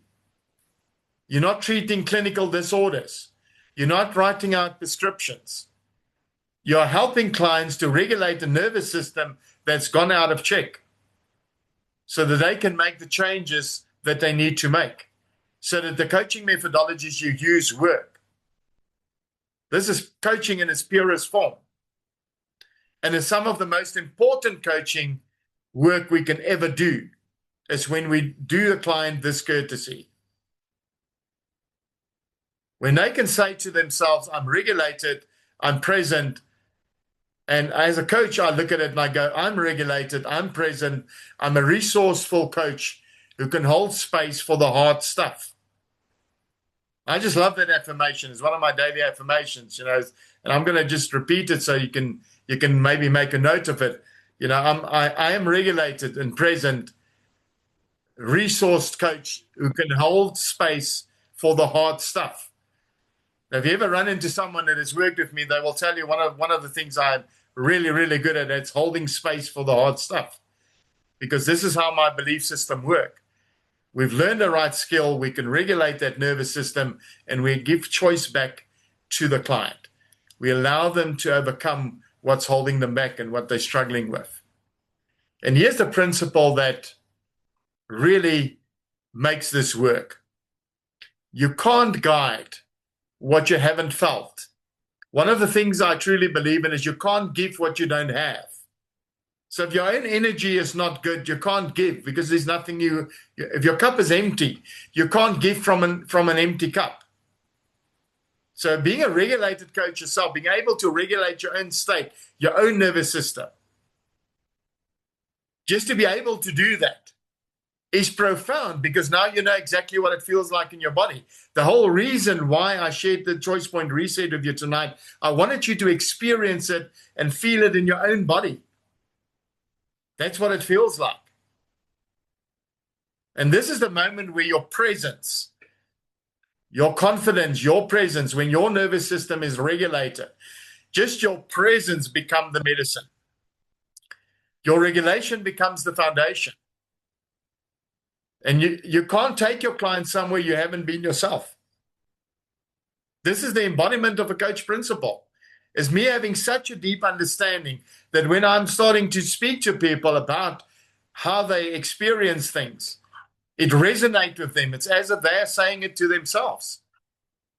You're not treating clinical disorders. You're not writing out prescriptions. You're helping clients to regulate the nervous system that's gone out of check so that they can make the changes that they need to make, so that the coaching methodologies you use work. This is coaching in its purest form. And it's some of the most important coaching work we can ever do is when we do a client this courtesy. When they can say to themselves, I'm regulated, I'm present, and as a coach, I look at it and I go, I'm regulated, I'm present, I'm a resourceful coach who can hold space for the hard stuff. I just love that affirmation. It's one of my daily affirmations, and I'm going to just repeat it so you can maybe make a note of it. I am regulated and present, resourced coach who can hold space for the hard stuff. Now, if you ever run into someone that has worked with me, they will tell you one of the things I'm really, really good at, it's holding space for the hard stuff. Because this is how my belief system works. We've learned the right skill, we can regulate that nervous system, and we give choice back to the client. We allow them to overcome what's holding them back and what they're struggling with. And here's the principle that really makes this work. You can't guide what you haven't felt. One of the things I truly believe in is you can't give what you don't have. So if your own energy is not good, you can't give because there's nothing if your cup is empty, you can't give from an empty cup. So being a regulated coach yourself, being able to regulate your own state, your own nervous system, just to be able to do that is profound because now you know exactly what it feels like in your body. The whole reason why I shared the Choice Point Reset with you tonight, I wanted you to experience it and feel it in your own body. That's what it feels like. And this is the moment where your presence, your confidence, your presence, when your nervous system is regulated, just your presence becomes the medicine. Your regulation becomes the foundation. And you can't take your client somewhere you haven't been yourself. This is the embodiment of a coach principle. Is me having such a deep understanding that when I'm starting to speak to people about how they experience things, it resonates with them. It's as if they're saying it to themselves.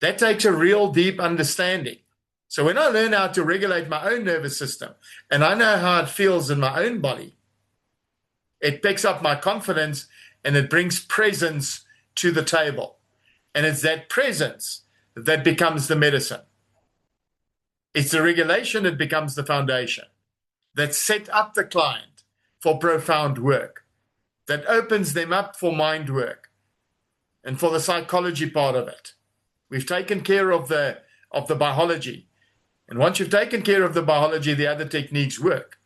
That takes a real deep understanding. So when I learn how to regulate my own nervous system and I know how it feels in my own body, it picks up my confidence and it brings presence to the table. And it's that presence that becomes the medicine. It's the regulation that becomes the foundation. that set up the client for profound work, that opens them up for mind work and for the psychology part of it. We've taken care of the biology. And once you've taken care of the biology, the other techniques work.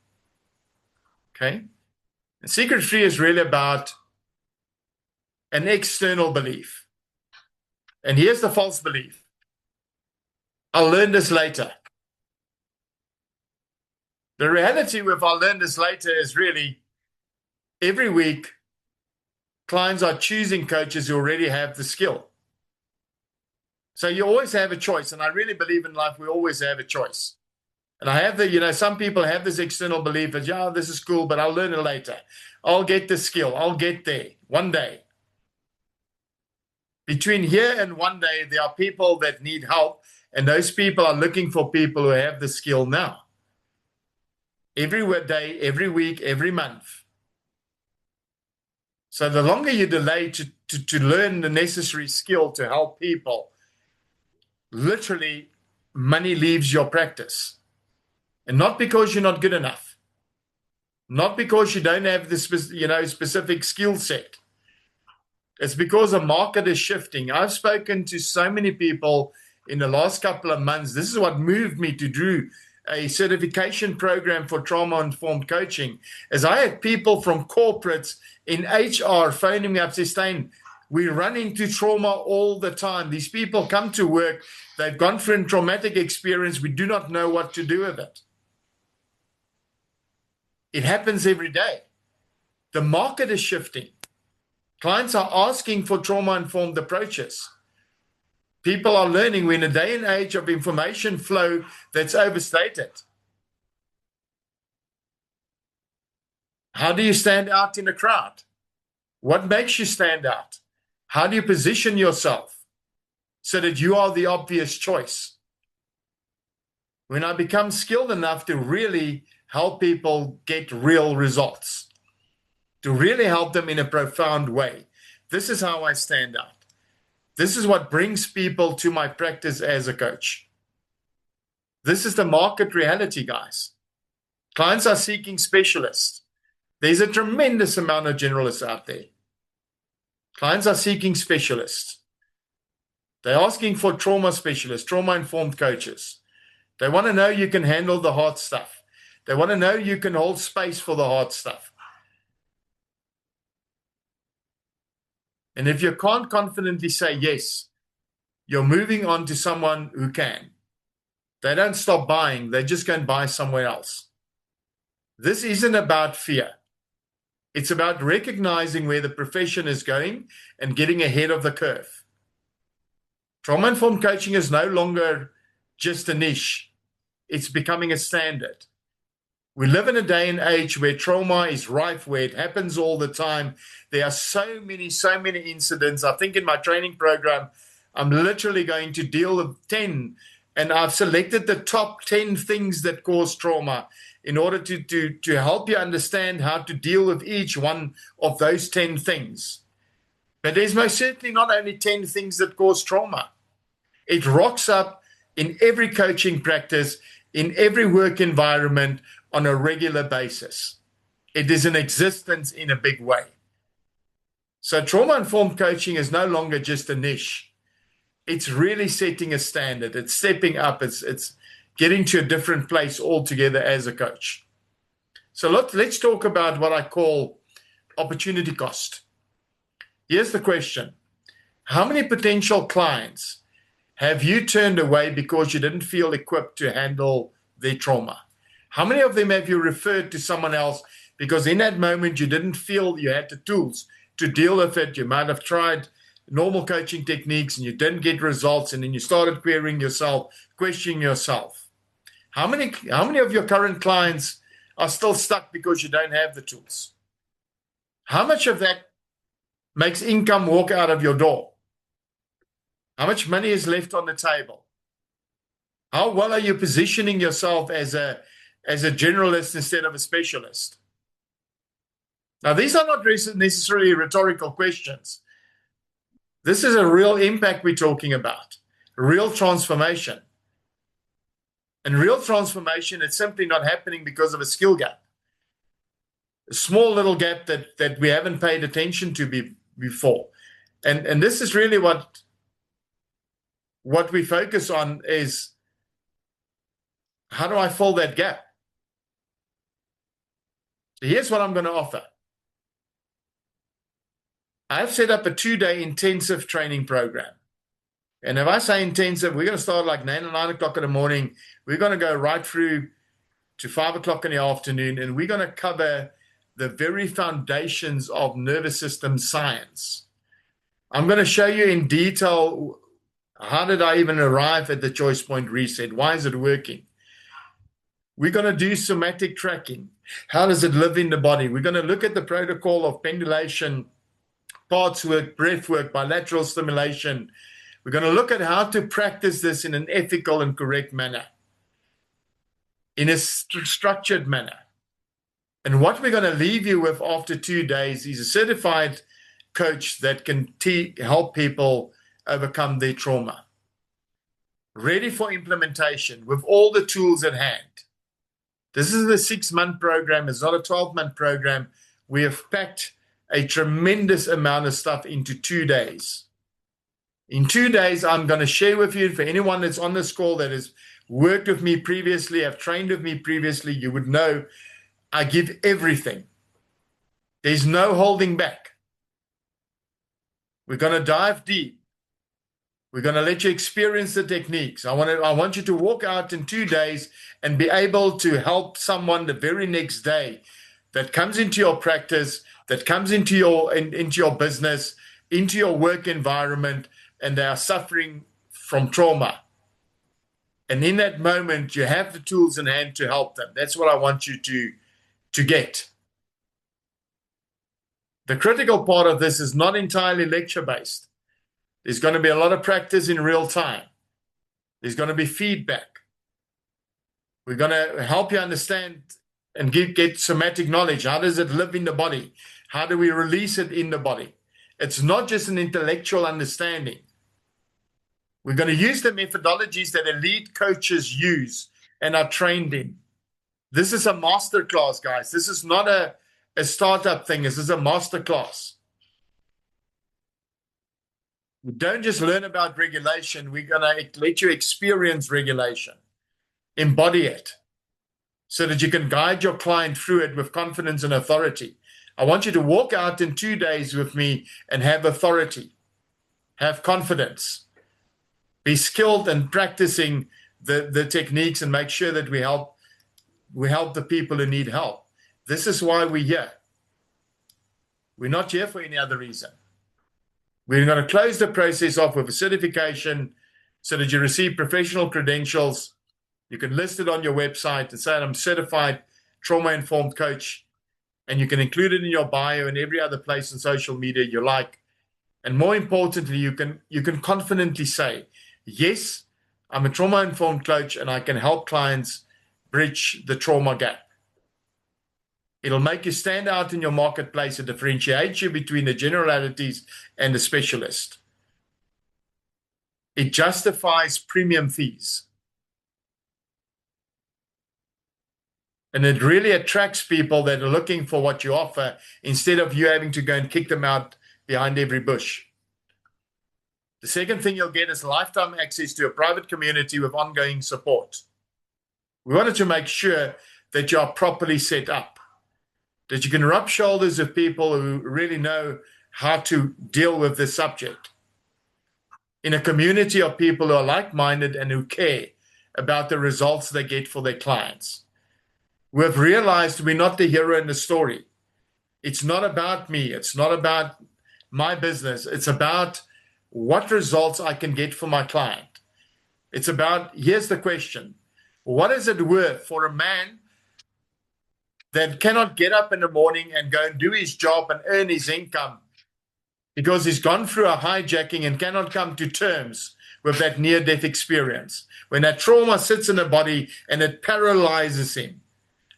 Okay? And Secret Free is really about an external belief. And here's the false belief. I'll learn this later. The reality with I'll learn this later is really every week, clients are choosing coaches who already have the skill. So you always have a choice. And I really believe in life, we always have a choice. And I have some people have this external belief that, yeah, this is cool, but I'll learn it later. I'll get the skill. I'll get there one day. Between here and one day, there are people that need help. And those people are looking for people who have the skill now. Every day, every week, every month. So the longer you delay to learn the necessary skill to help people, literally money leaves your practice. And not because you're not good enough. Not because you don't have the specific skill set. It's because the market is shifting. I've spoken to so many people in the last couple of months. This is what moved me to do a certification program for trauma-informed coaching, as I had people from corporates in HR phoning me up, saying, Steyn, we run into trauma all the time. These people come to work, they've gone through a traumatic experience, we do not know what to do with it. It happens every day. The market is shifting. Clients are asking for trauma-informed approaches. People are learning. We're in a day and age of information flow that's overstated. How do you stand out in a crowd? What makes you stand out? How do you position yourself so that you are the obvious choice? When I become skilled enough to really help people get real results, to really help them in a profound way, this is how I stand out. This is what brings people to my practice as a coach. This is the market reality, guys. Clients are seeking specialists. There's a tremendous amount of generalists out there. Clients are seeking specialists. They're asking for trauma specialists, trauma-informed coaches. They want to know you can handle the hard stuff. They want to know you can hold space for the hard stuff. And if you can't confidently say yes, you're moving on to someone who can. They don't stop buying. They just go and buy somewhere else. This isn't about fear. It's about recognizing where the profession is going and getting ahead of the curve. Trauma-informed coaching is no longer just a niche. It's becoming a standard. We live in a day and age where trauma is rife, where it happens all the time. There are so many incidents. I think in my training program, I'm literally going to deal with 10, and I've selected the top 10 things that cause trauma in order to help you understand how to deal with each one of those 10 things. But there's most certainly not only 10 things that cause trauma. It rocks up in every coaching practice, in every work environment, on a regular basis. It is in existence in a big way. So trauma-informed coaching is no longer just a niche. It's really setting a standard. It's stepping up. It's getting to a different place altogether as a coach. So let's talk about what I call opportunity cost. Here's the question. How many potential clients have you turned away because you didn't feel equipped to handle their trauma? How many of them have you referred to someone else because in that moment you didn't feel you had the tools to deal with it? You might have tried normal coaching techniques and you didn't get results, and then you started querying yourself, questioning yourself. How many of your current clients are still stuck because you don't have the tools? How much of that makes income walk out of your door? How much money is left on the table? How well are you positioning yourself as a generalist instead of a specialist? Now, these are not necessarily rhetorical questions. This is a real impact we're talking about, real transformation. And real transformation, it's simply not happening because of a skill gap. A small little gap that we haven't paid attention to before. And this is really what we focus on is, how do I fill that gap? So here's what I'm going to offer. I've set up a 2-day intensive training program. And if I say intensive, we're going to start like 9 o'clock in the morning. We're going to go right through to 5 o'clock in the afternoon, and we're going to cover the very foundations of nervous system science. I'm going to show you in detail, how did I even arrive at the choice point reset? Why is it working? We're going to do somatic tracking. How does it live in the body? We're going to look at the protocol of pendulation, parts work, breath work, bilateral stimulation. We're going to look at how to practice this in an ethical and correct manner, in a structured manner. And what we're going to leave you with after 2 days is a certified coach that can help people overcome their trauma. Ready for implementation with all the tools at hand. This is a 6-month program. It's not a 12-month program. We have packed a tremendous amount of stuff into 2 days. In 2 days, I'm going to share with you, for anyone that's on this call that has worked with me previously, have trained with me previously, you would know I give everything. There's no holding back. We're going to dive deep. We're going to let you experience the techniques. I want you to walk out in 2 days and be able to help someone the very next day that comes into your practice, that comes into your business, into your work environment, and they are suffering from trauma. And in that moment, you have the tools in hand to help them. That's what I want you to get. The critical part of this is not entirely lecture-based. There's going to be a lot of practice in real time. There's going to be feedback. We're going to help you understand and get somatic knowledge. How does it live in the body? How do we release it in the body? It's not just an intellectual understanding. We're going to use the methodologies that elite coaches use and are trained in. This is a master class, guys. This is not a startup thing. This is a master class. We don't just learn about regulation. We're going to let you experience regulation, embody it, so that you can guide your client through it with confidence and authority. I want you to walk out in 2 days with me and have authority, have confidence, be skilled in practicing the techniques, and make sure that we help the people who need help. This is why we're here. We're not here for any other reason. We're going to close the process off with a certification so that you receive professional credentials. You can list it on your website and say, I'm certified trauma-informed coach. And you can include it in your bio and every other place in social media you like. And more importantly, you can confidently say, yes, I'm a trauma-informed coach and I can help clients bridge the trauma gap. It'll make you stand out in your marketplace and differentiate you between the generalities and the specialist. It justifies premium fees. And it really attracts people that are looking for what you offer, instead of you having to go and kick them out behind every bush. The second thing you'll get is lifetime access to a private community with ongoing support. We wanted to make sure that you are properly set up, that you can rub shoulders with people who really know how to deal with this subject, in a community of people who are like-minded and who care about the results they get for their clients. We've realized we're not the hero in the story. It's not about me. It's not about my business. It's about what results I can get for my client. It's about, here's the question: what is it worth for a man that cannot get up in the morning and go and do his job and earn his income because he's gone through a hijacking and cannot come to terms with that near-death experience, when that trauma sits in the body and it paralyzes him?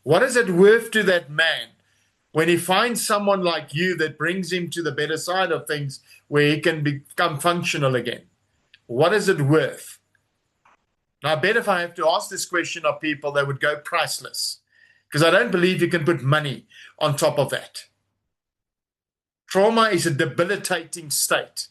What is it worth to that man when he finds someone like you that brings him to the better side of things, where he can become functional again? What is it worth? Now, I bet if I have to ask this question of people, they would go priceless, because I don't believe you can put money on top of that. Trauma is a debilitating state.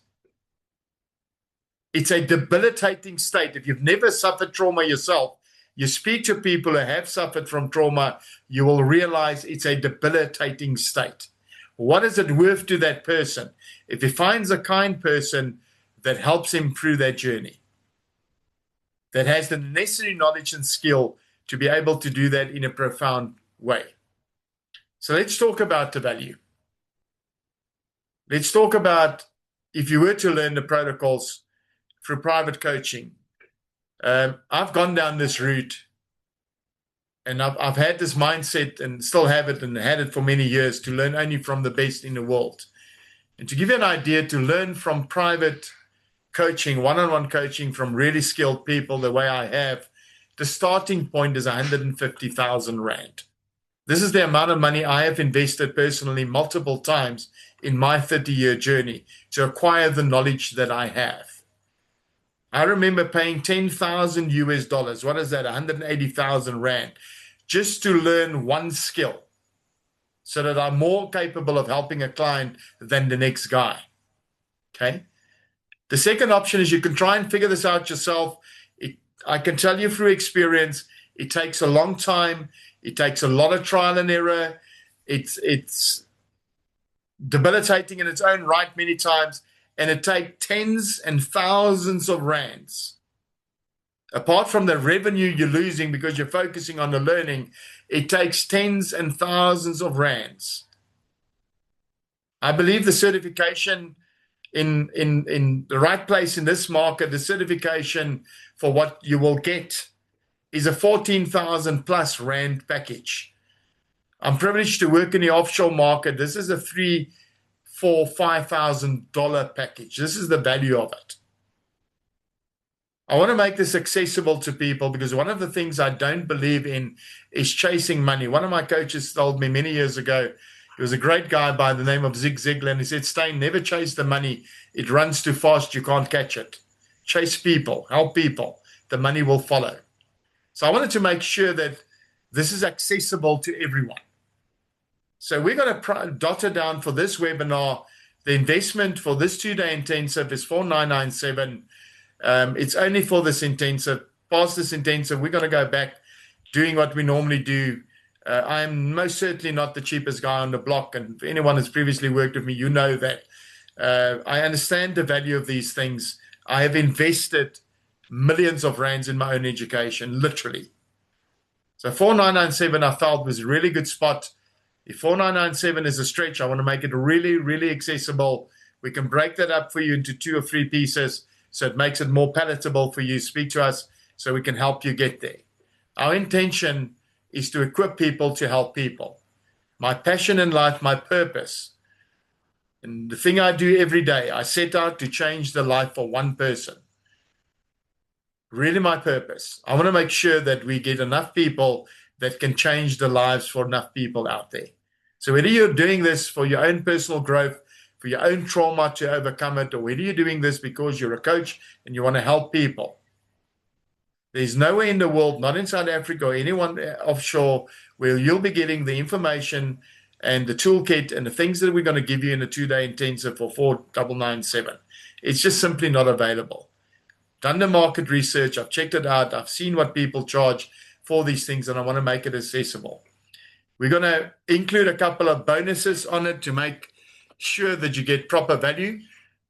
It's a debilitating state. If you've never suffered trauma yourself, you speak to people who have suffered from trauma, you will realize it's a debilitating state. What is it worth to that person if he finds a kind person that helps him through that journey, that has the necessary knowledge and skill to be able to do that in a profound way? So let's talk about the value. Let's talk about, if you were to learn the protocols through private coaching. I've gone down this route, and I've had this mindset and still have it, and had it for many years, to learn only from the best in the world. And to give you an idea, to learn from private coaching, one-on-one coaching from really skilled people the way I have, the starting point is 150,000 Rand. This is the amount of money I have invested personally multiple times in my 30-year journey to acquire the knowledge that I have. I remember paying 10,000 US dollars. What is that? 180,000 Rand, just to learn one skill, so that I'm more capable of helping a client than the next guy. Okay. The second option is you can try and figure this out yourself. I can tell you through experience, it takes a long time. It takes a lot of trial and error. It's debilitating in its own right many times. And it takes tens and thousands of rands. Apart from the revenue you're losing because you're focusing on the learning, it takes tens and thousands of rands. I believe the certification in the right place in this market, the certification for what you will get is a 14,000 plus Rand package. I'm privileged to work in the offshore market. This is a $5,000 package. This is the value of it. I want to make this accessible to people, because one of the things I don't believe in is chasing money. One of my coaches told me many years ago, he was a great guy by the name of Zig Ziglar, and he said, Steyn, never chase the money. It runs too fast, you can't catch it. Chase people, help people. The money will follow. So I wanted to make sure that this is accessible to everyone. So we're going to dot it down for this webinar. The investment for this 2-day intensive is 4,997. It's only for this intensive. Past this intensive, we're going to go back doing what we normally do. I'm most certainly not the cheapest guy on the block. And if anyone has previously worked with me, you know that. I understand the value of these things. I have invested millions of rands in my own education, literally. So 4,997 I felt was a really good spot. If 4,997 is a stretch, I want to make it really, really accessible. We can break that up for you into 2 or 3 pieces, so it makes it more palatable for you. Speak to us so we can help you get there. Our intention is to equip people to help people. My passion in life, my purpose, and the thing I do every day, I set out to change the life for one person. Really my purpose. I want to make sure that we get enough people that can change the lives for enough people out there. So whether you're doing this for your own personal growth, for your own trauma to overcome it, or whether you're doing this because you're a coach and you want to help people, there's nowhere in the world, not in South Africa or anyone offshore, where you'll be getting the information and the toolkit and the things that we're going to give you in a 2-day intensive for 4,997. It's just simply not available. Done the market research, I've checked it out, I've seen what people charge for these things, and I want to make it accessible. We're going to include a couple of bonuses on it to make sure that you get proper value.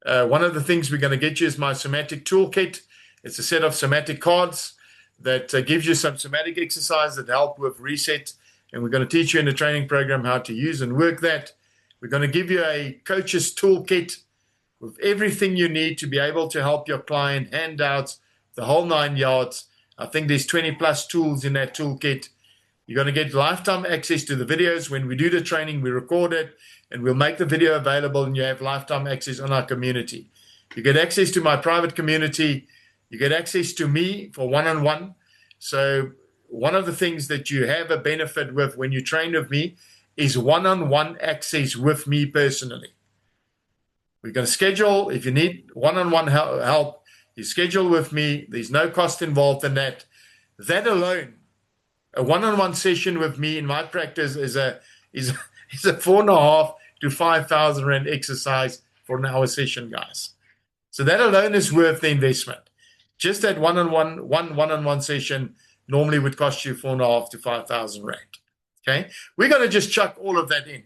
One of the things we're going to get you is my somatic toolkit. It's a set of somatic cards that gives you some somatic exercises that help with reset, and we're going to teach you in the training program how to use and work that. We're going to give you a coach's toolkit with everything you need to be able to help your client, handouts, the whole 9 yards. I think there's 20 plus tools in that toolkit. You're going to get lifetime access to the videos. When we do the training, we record it, and we'll make the video available, and you have lifetime access on our community. You get access to my private community. You get access to me for one-on-one. So one of the things that you have a benefit with when you train with me is one-on-one access with me personally. We're going to schedule, if you need one-on-one help, You schedule with me. There's no cost involved in that. That alone, a one-on-one session with me in my practice is a 4.5 to 5,000 rand exercise for an hour session, guys. So that alone is worth the investment. Just that one-on-one session normally would cost you 4.5 to 5,000 rand. Okay, we're going to just chuck all of that in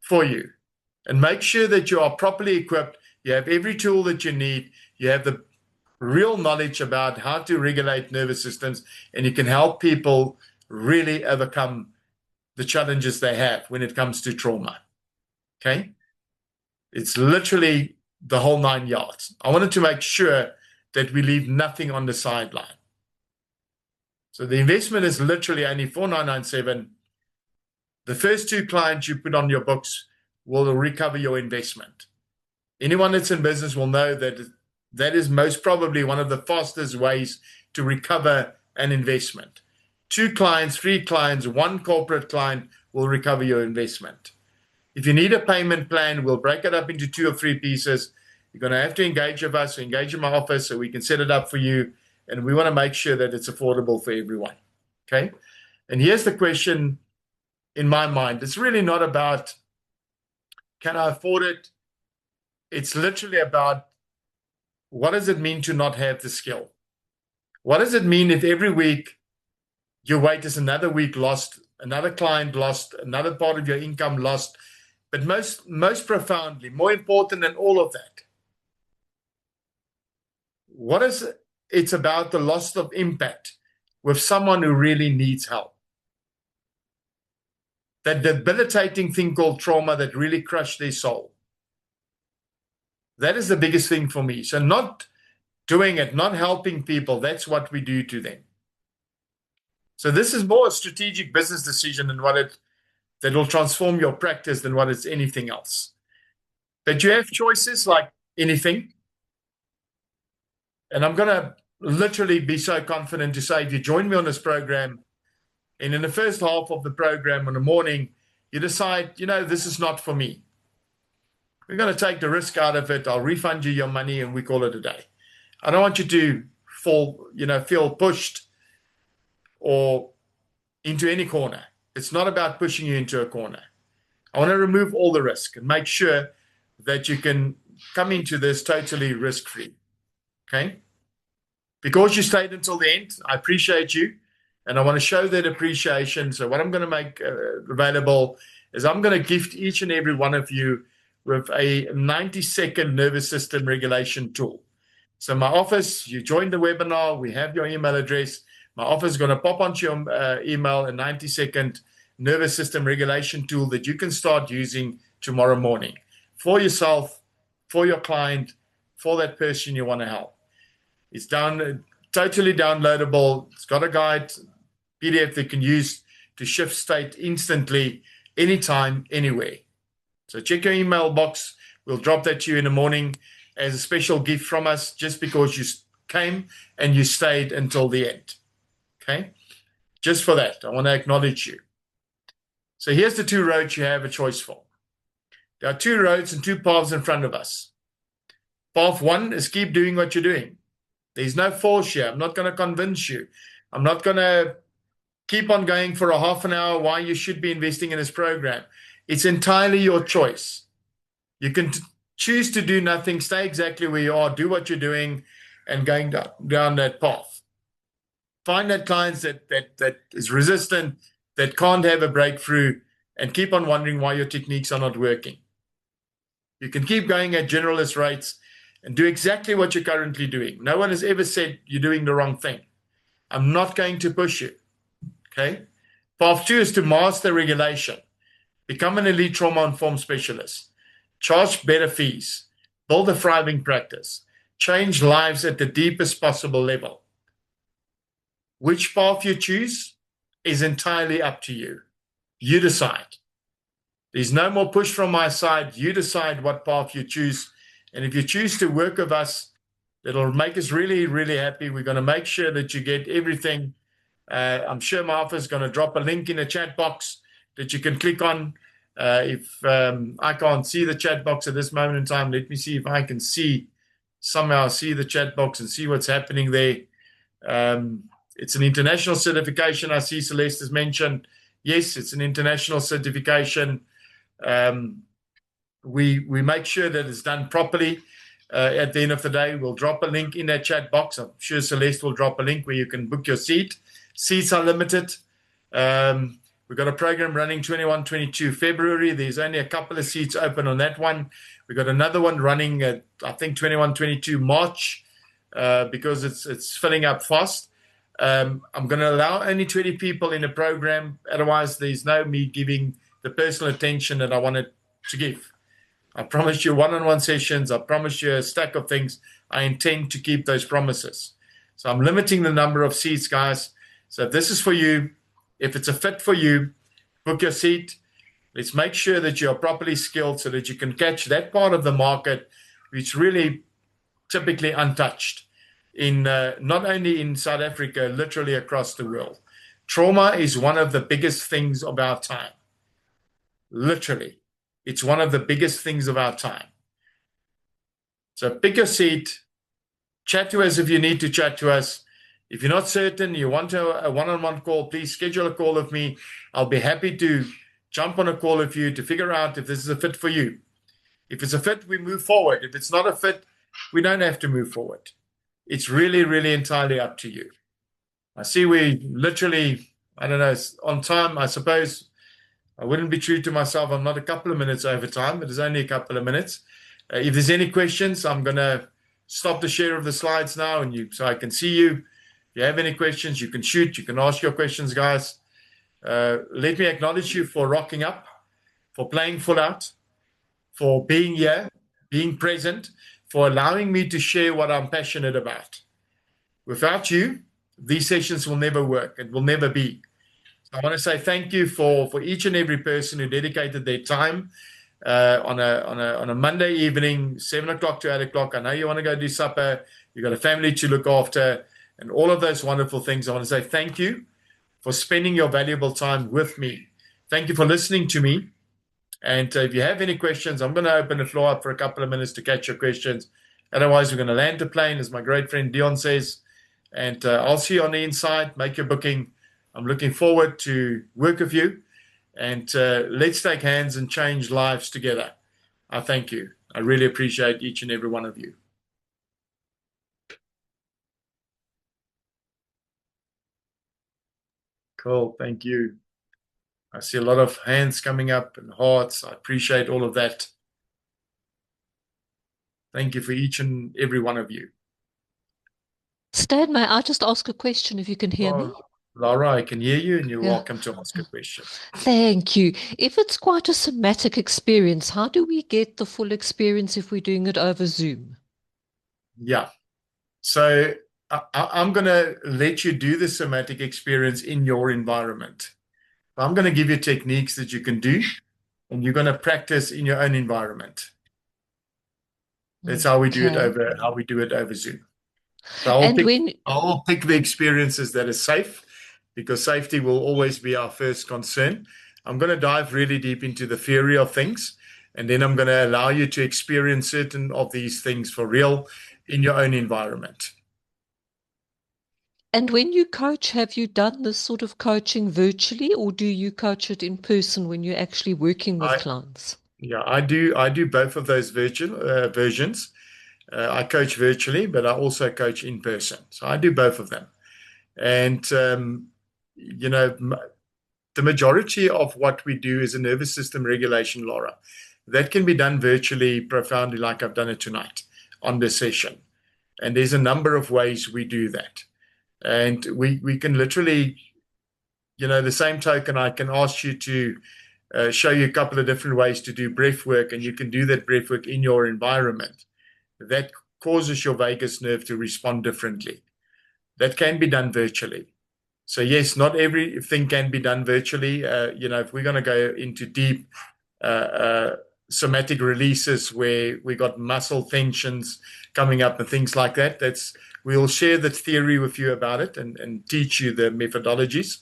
for you and make sure that you are properly equipped. You have every tool that you need. You have the real knowledge about how to regulate nervous systems, and you can help people really overcome the challenges they have when it comes to trauma. Okay, it's literally the whole 9 yards. I wanted to make sure that we leave nothing on the sideline. So the investment is literally only 4,997. The first 2 clients you put on your books will recover your investment. Anyone that's in business will know that that is most probably one of the fastest ways to recover an investment. 2 clients, 3 clients, 1 corporate client will recover your investment. If you need a payment plan, we'll break it up into 2 or 3 pieces. You're going to have to engage with us, engage in my office so we can set it up for you. And we want to make sure that it's affordable for everyone. Okay? And here's the question in my mind. It's really not about, can I afford it? It's literally about, what does it mean to not have the skill? What does it mean if every week your wait is another week lost, another client lost, another part of your income lost? But most profoundly, more important than all of that, what is it? It's about the loss of impact with someone who really needs help. That debilitating thing called trauma that really crushed their soul. That is the biggest thing for me. So not doing it, not helping people, that's what we do to them. So this is more a strategic business decision than that will transform your practice than what it's anything else. But you have choices like anything. And I'm going to literally be so confident to say, if you join me on this program, and in the first half of the program in the morning, you decide, this is not for me. We're going to take the risk out of it. I'll refund you your money and we call it a day. I don't want you to feel pushed or into any corner. It's not about pushing you into a corner. I want to remove all the risk and make sure that you can come into this totally risk-free. Okay? Because you stayed until the end, I appreciate you. And I want to show that appreciation. So what I'm going to make available is I'm going to gift each and every one of you with a 90-second nervous system regulation tool. So my office, you join the webinar, we have your email address. My office is going to pop onto your email a 90-second nervous system regulation tool that you can start using tomorrow morning for yourself, for your client, for that person you want to help. It's totally downloadable. It's got a guide, PDF that you can use to shift state instantly, anytime, anywhere. So check your email box. We'll drop that to you in the morning as a special gift from us, just because you came and you stayed until the end. Okay? Just for that, I want to acknowledge you. So here's the 2 roads you have a choice for. There are 2 roads and 2 paths in front of us. Path 1 is keep doing what you're doing. There's no force here. I'm not going to convince you. I'm not going to keep on going for a half an hour why you should be investing in this program. It's entirely your choice. You can choose to do nothing, stay exactly where you are, do what you're doing, and going down that path. Find that clients that is resistant, that can't have a breakthrough, and keep on wondering why your techniques are not working. You can keep going at generalist rates and do exactly what you're currently doing. No one has ever said you're doing the wrong thing. I'm not going to push you. Okay? Path 2 is to master regulation. Become an elite trauma-informed specialist. Charge better fees. Build a thriving practice. Change lives at the deepest possible level. Which path you choose is entirely up to you. You decide. There's no more push from my side. You decide what path you choose. And if you choose to work with us, it'll make us really, really happy. We're going to make sure that you get everything. I'm sure my office is going to drop a link in the chat box that you can click on. If I can't see the chat box at this moment in time, let me see if I can see somehow see the chat box and see what's happening there. It's an international certification. I see Celeste has mentioned. Yes, it's an international certification. We make sure that it's done properly. At the end of the day, we'll drop a link in that chat box. I'm sure Celeste will drop a link where you can book your seat. Seats are limited. We've got a program running 21, 22 February. There's only a couple of seats open on that one. We've got another one running at, I think, 21, 22 March because it's filling up fast. I'm going to allow only 20 people in the program. Otherwise, there's no me giving the personal attention that I wanted to give. I promised you one-on-one sessions. I promised you a stack of things. I intend to keep those promises. So I'm limiting the number of seats, guys. So if this is for you, if it's a fit for you, book your seat. Let's make sure that you're properly skilled so that you can catch that part of the market which really typically untouched in not only in South Africa, literally across the world. Trauma is one of the biggest things of our time. Literally. It's one of the biggest things of our time. So pick your seat, chat to us if you need to chat to us. If you're not certain, you want a one-on-one call, please schedule a call with me. I'll be happy to jump on a call with you to figure out if this is a fit for you. If it's a fit, we move forward. If it's not a fit, we don't have to move forward. It's really, really entirely up to you. I see we literally, I don't know, on time, I suppose. I wouldn't be true to myself. I'm not a couple of minutes over time, but it's only a couple of minutes. If there's any questions, I'm going to stop the share of the slides now so I can see you. If you have any questions, you can shoot. You can ask your questions, guys. Let me acknowledge you for rocking up, for playing full out, for being here, being present, for allowing me to share what I'm passionate about. Without you, these sessions will never work. It will never be. I want to say thank you for each and every person who dedicated their time on a Monday evening, 7 o'clock to 8 o'clock. I know you want to go do supper. You've got a family to look after and all of those wonderful things. I want to say thank you for spending your valuable time with me. Thank you for listening to me. And if you have any questions, I'm going to open the floor up for a couple of minutes to catch your questions. Otherwise, we're going to land the plane, as my great friend Dion says. And I'll see you on the inside. Make your booking. I'm looking forward to work with you, and let's take hands and change lives together. I thank you. I really appreciate each and every one of you. Cool. Thank you. I see a lot of hands coming up and hearts. I appreciate all of that. Thank you for each and every one of you. Stan, may I just ask a question if you can hear me? Laura, I can hear you, and you're welcome to ask a question. Thank you. If it's quite a somatic experience, how do we get the full experience if we're doing it over Zoom? Yeah. So I'm going to let you do the somatic experience in your environment. I'm going to give you techniques that you can do, and you're going to practice in your own environment. That's how we do it over Zoom. So I'll pick the experiences that are safe, because safety will always be our first concern. I'm going to dive really deep into the theory of things, and then I'm going to allow you to experience certain of these things for real in your own environment. And when you coach, have you done this sort of coaching virtually, or do you coach it in person when you're actually working with clients? Yeah, I do both of those versions. I coach virtually, but I also coach in person. So I do both of them. And, the majority of what we do is a nervous system regulation, Laura. That can be done virtually, profoundly, like I've done it tonight on this session. And there's a number of ways we do that. And we can literally, the same token, I can ask you to show you a couple of different ways to do breath work, and you can do that breath work in your environment. That causes your vagus nerve to respond differently. That can be done virtually. So yes, not everything can be done virtually. If we're going to go into deep somatic releases where we got muscle tensions coming up and things like that, we'll share the theory with you about it and teach you the methodologies.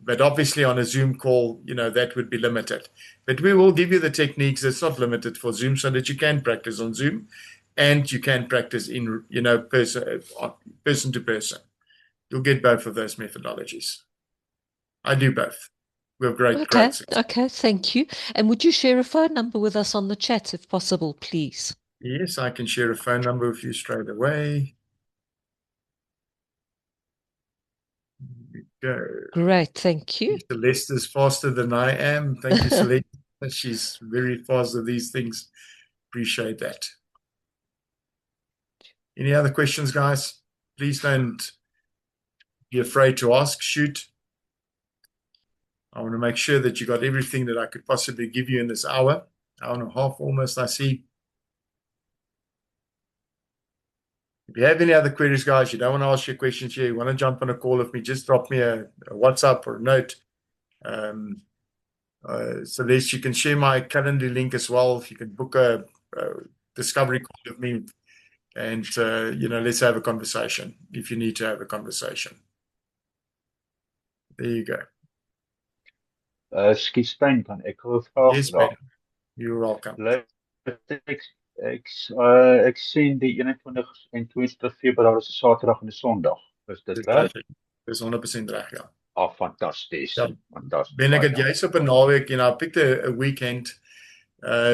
But obviously on a Zoom call, that would be limited. But we will give you the techniques that's not limited for Zoom so that you can practice on Zoom and you can practice in, person to person. You'll get both of those methodologies. I do both. We have great success. Okay, thank you. And would you share a phone number with us on the chat if possible, please? Yes, I can share a phone number with you straight away. Here we go. Great, thank you. Celeste is faster than I am. Thank you, Celeste. She's very fast with these things. Appreciate that. Any other questions, guys? Please don't be afraid to ask. Shoot. I want to make sure that you got everything that I could possibly give you in this hour and a half almost, I see. If you have any other queries, guys, you don't want to ask your questions here, you want to jump on a call with me, just drop me a WhatsApp or a note. Celeste, you can share my calendar link as well. You can book a discovery call with me, and let's have a conversation if you need to have a conversation. There you go. Skie Steyn, kan ek 'n vraag Yes, vra? Ben. You're welcome. Ek sien die 21 en 22 Februarie is 'n Saterdag en 'n Sondag. Is dit reg? Dis 100% reg, ja. Fantasties. Ja. Fantasties. Ben, ek het juist op 'n naweek, I picked a weekend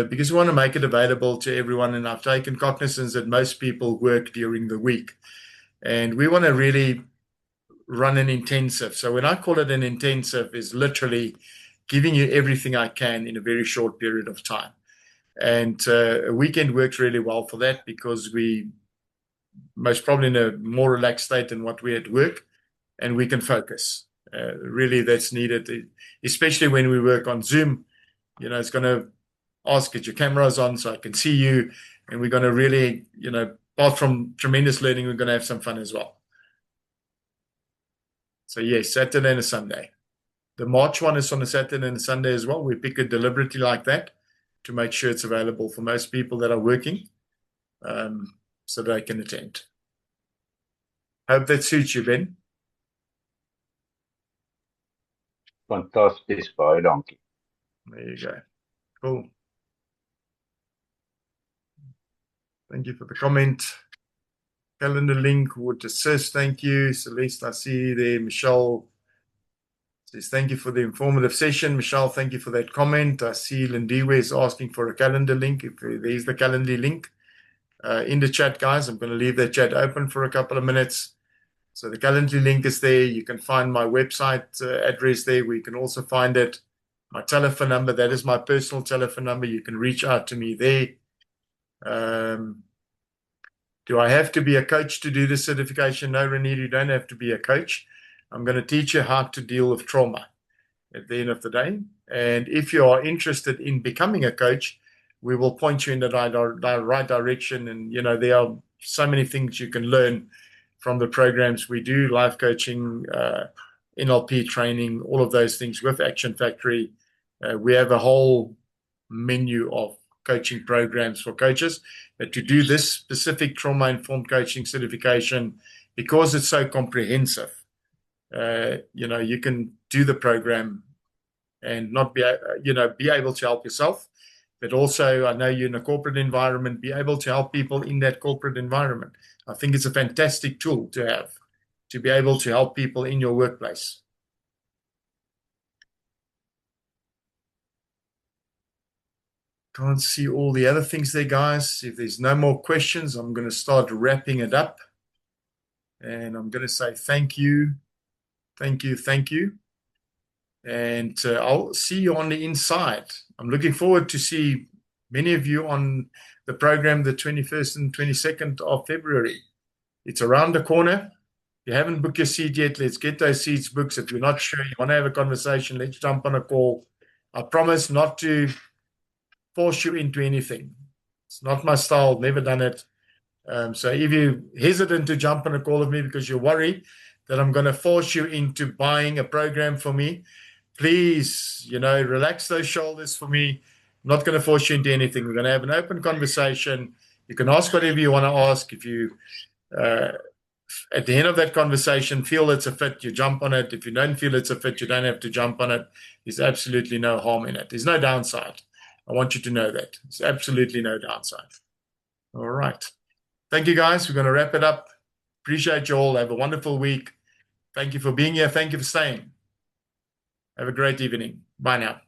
because we want to make it available to everyone, and I've taken cognizance that most people work during the week, and we want to really run an intensive. So when I call it an intensive, is literally giving you everything I can in a very short period of time. And a weekend works really well for that because we most probably in a more relaxed state than what we're at work, and we can focus. Really, that's needed, especially when we work on Zoom. It's going to ask that your camera's on so I can see you, and we're going to really, apart from tremendous learning, we're going to have some fun as well. So yes, Saturday and a Sunday. The March one is on a Saturday and a Sunday as well. We pick it deliberately like that to make sure it's available for most people that are working, so they can attend. Hope that suits you, Ben. Fantasties, baie dankie. There you go. Cool. Thank you for the comment. Calendar link would assist. Thank you. Celeste, I see there. Michelle says, thank you for the informative session. Michelle, thank you for that comment. I see Lindiwe is asking for a calendar link. If there's the calendar link in the chat, guys, I'm going to leave that chat open for a couple of minutes. So the calendar link is there. You can find my website address there. We can also find it. My telephone number, that is my personal telephone number. You can reach out to me there. Do I have to be a coach to do the certification? No, Renee, you don't have to be a coach. I'm going to teach you how to deal with trauma at the end of the day. And if you are interested in becoming a coach, we will point you in the right direction. And, there are so many things you can learn from the programs we do, life coaching, NLP training, all of those things with Action Factory. We have a whole menu of coaching programs for coaches. But to do this specific trauma-informed coaching certification, because it's so comprehensive, you can do the program and not be able to help yourself, but also, I know you're in a corporate environment, be able to help people in that corporate environment. I think it's a fantastic tool to have, to be able to help people in your workplace. Can't see all the other things there, guys. If there's no more questions, I'm going to start wrapping it up. And I'm going to say thank you. Thank you. Thank you. And I'll see you on the inside. I'm looking forward to see many of you on the program the 21st and 22nd of February. It's around the corner. If you haven't booked your seat yet, let's get those seats booked. If you're not sure, you want to have a conversation, let's jump on a call. I promise not to force you into anything. It's not my style, never done it. So if you're hesitant to jump on a call with me because you worry that I'm going to force you into buying a program for me, please, relax those shoulders for me. I'm not going to force you into anything. We're going to have an open conversation. You can ask whatever you want to ask. If you, at the end of that conversation, feel it's a fit, you jump on it. If you don't feel it's a fit, you don't have to jump on it. There's absolutely no harm in it. There's no downside. I want you to know that. There's absolutely no downside. All right. Thank you, guys. We're going to wrap it up. Appreciate you all. Have a wonderful week. Thank you for being here. Thank you for staying. Have a great evening. Bye now.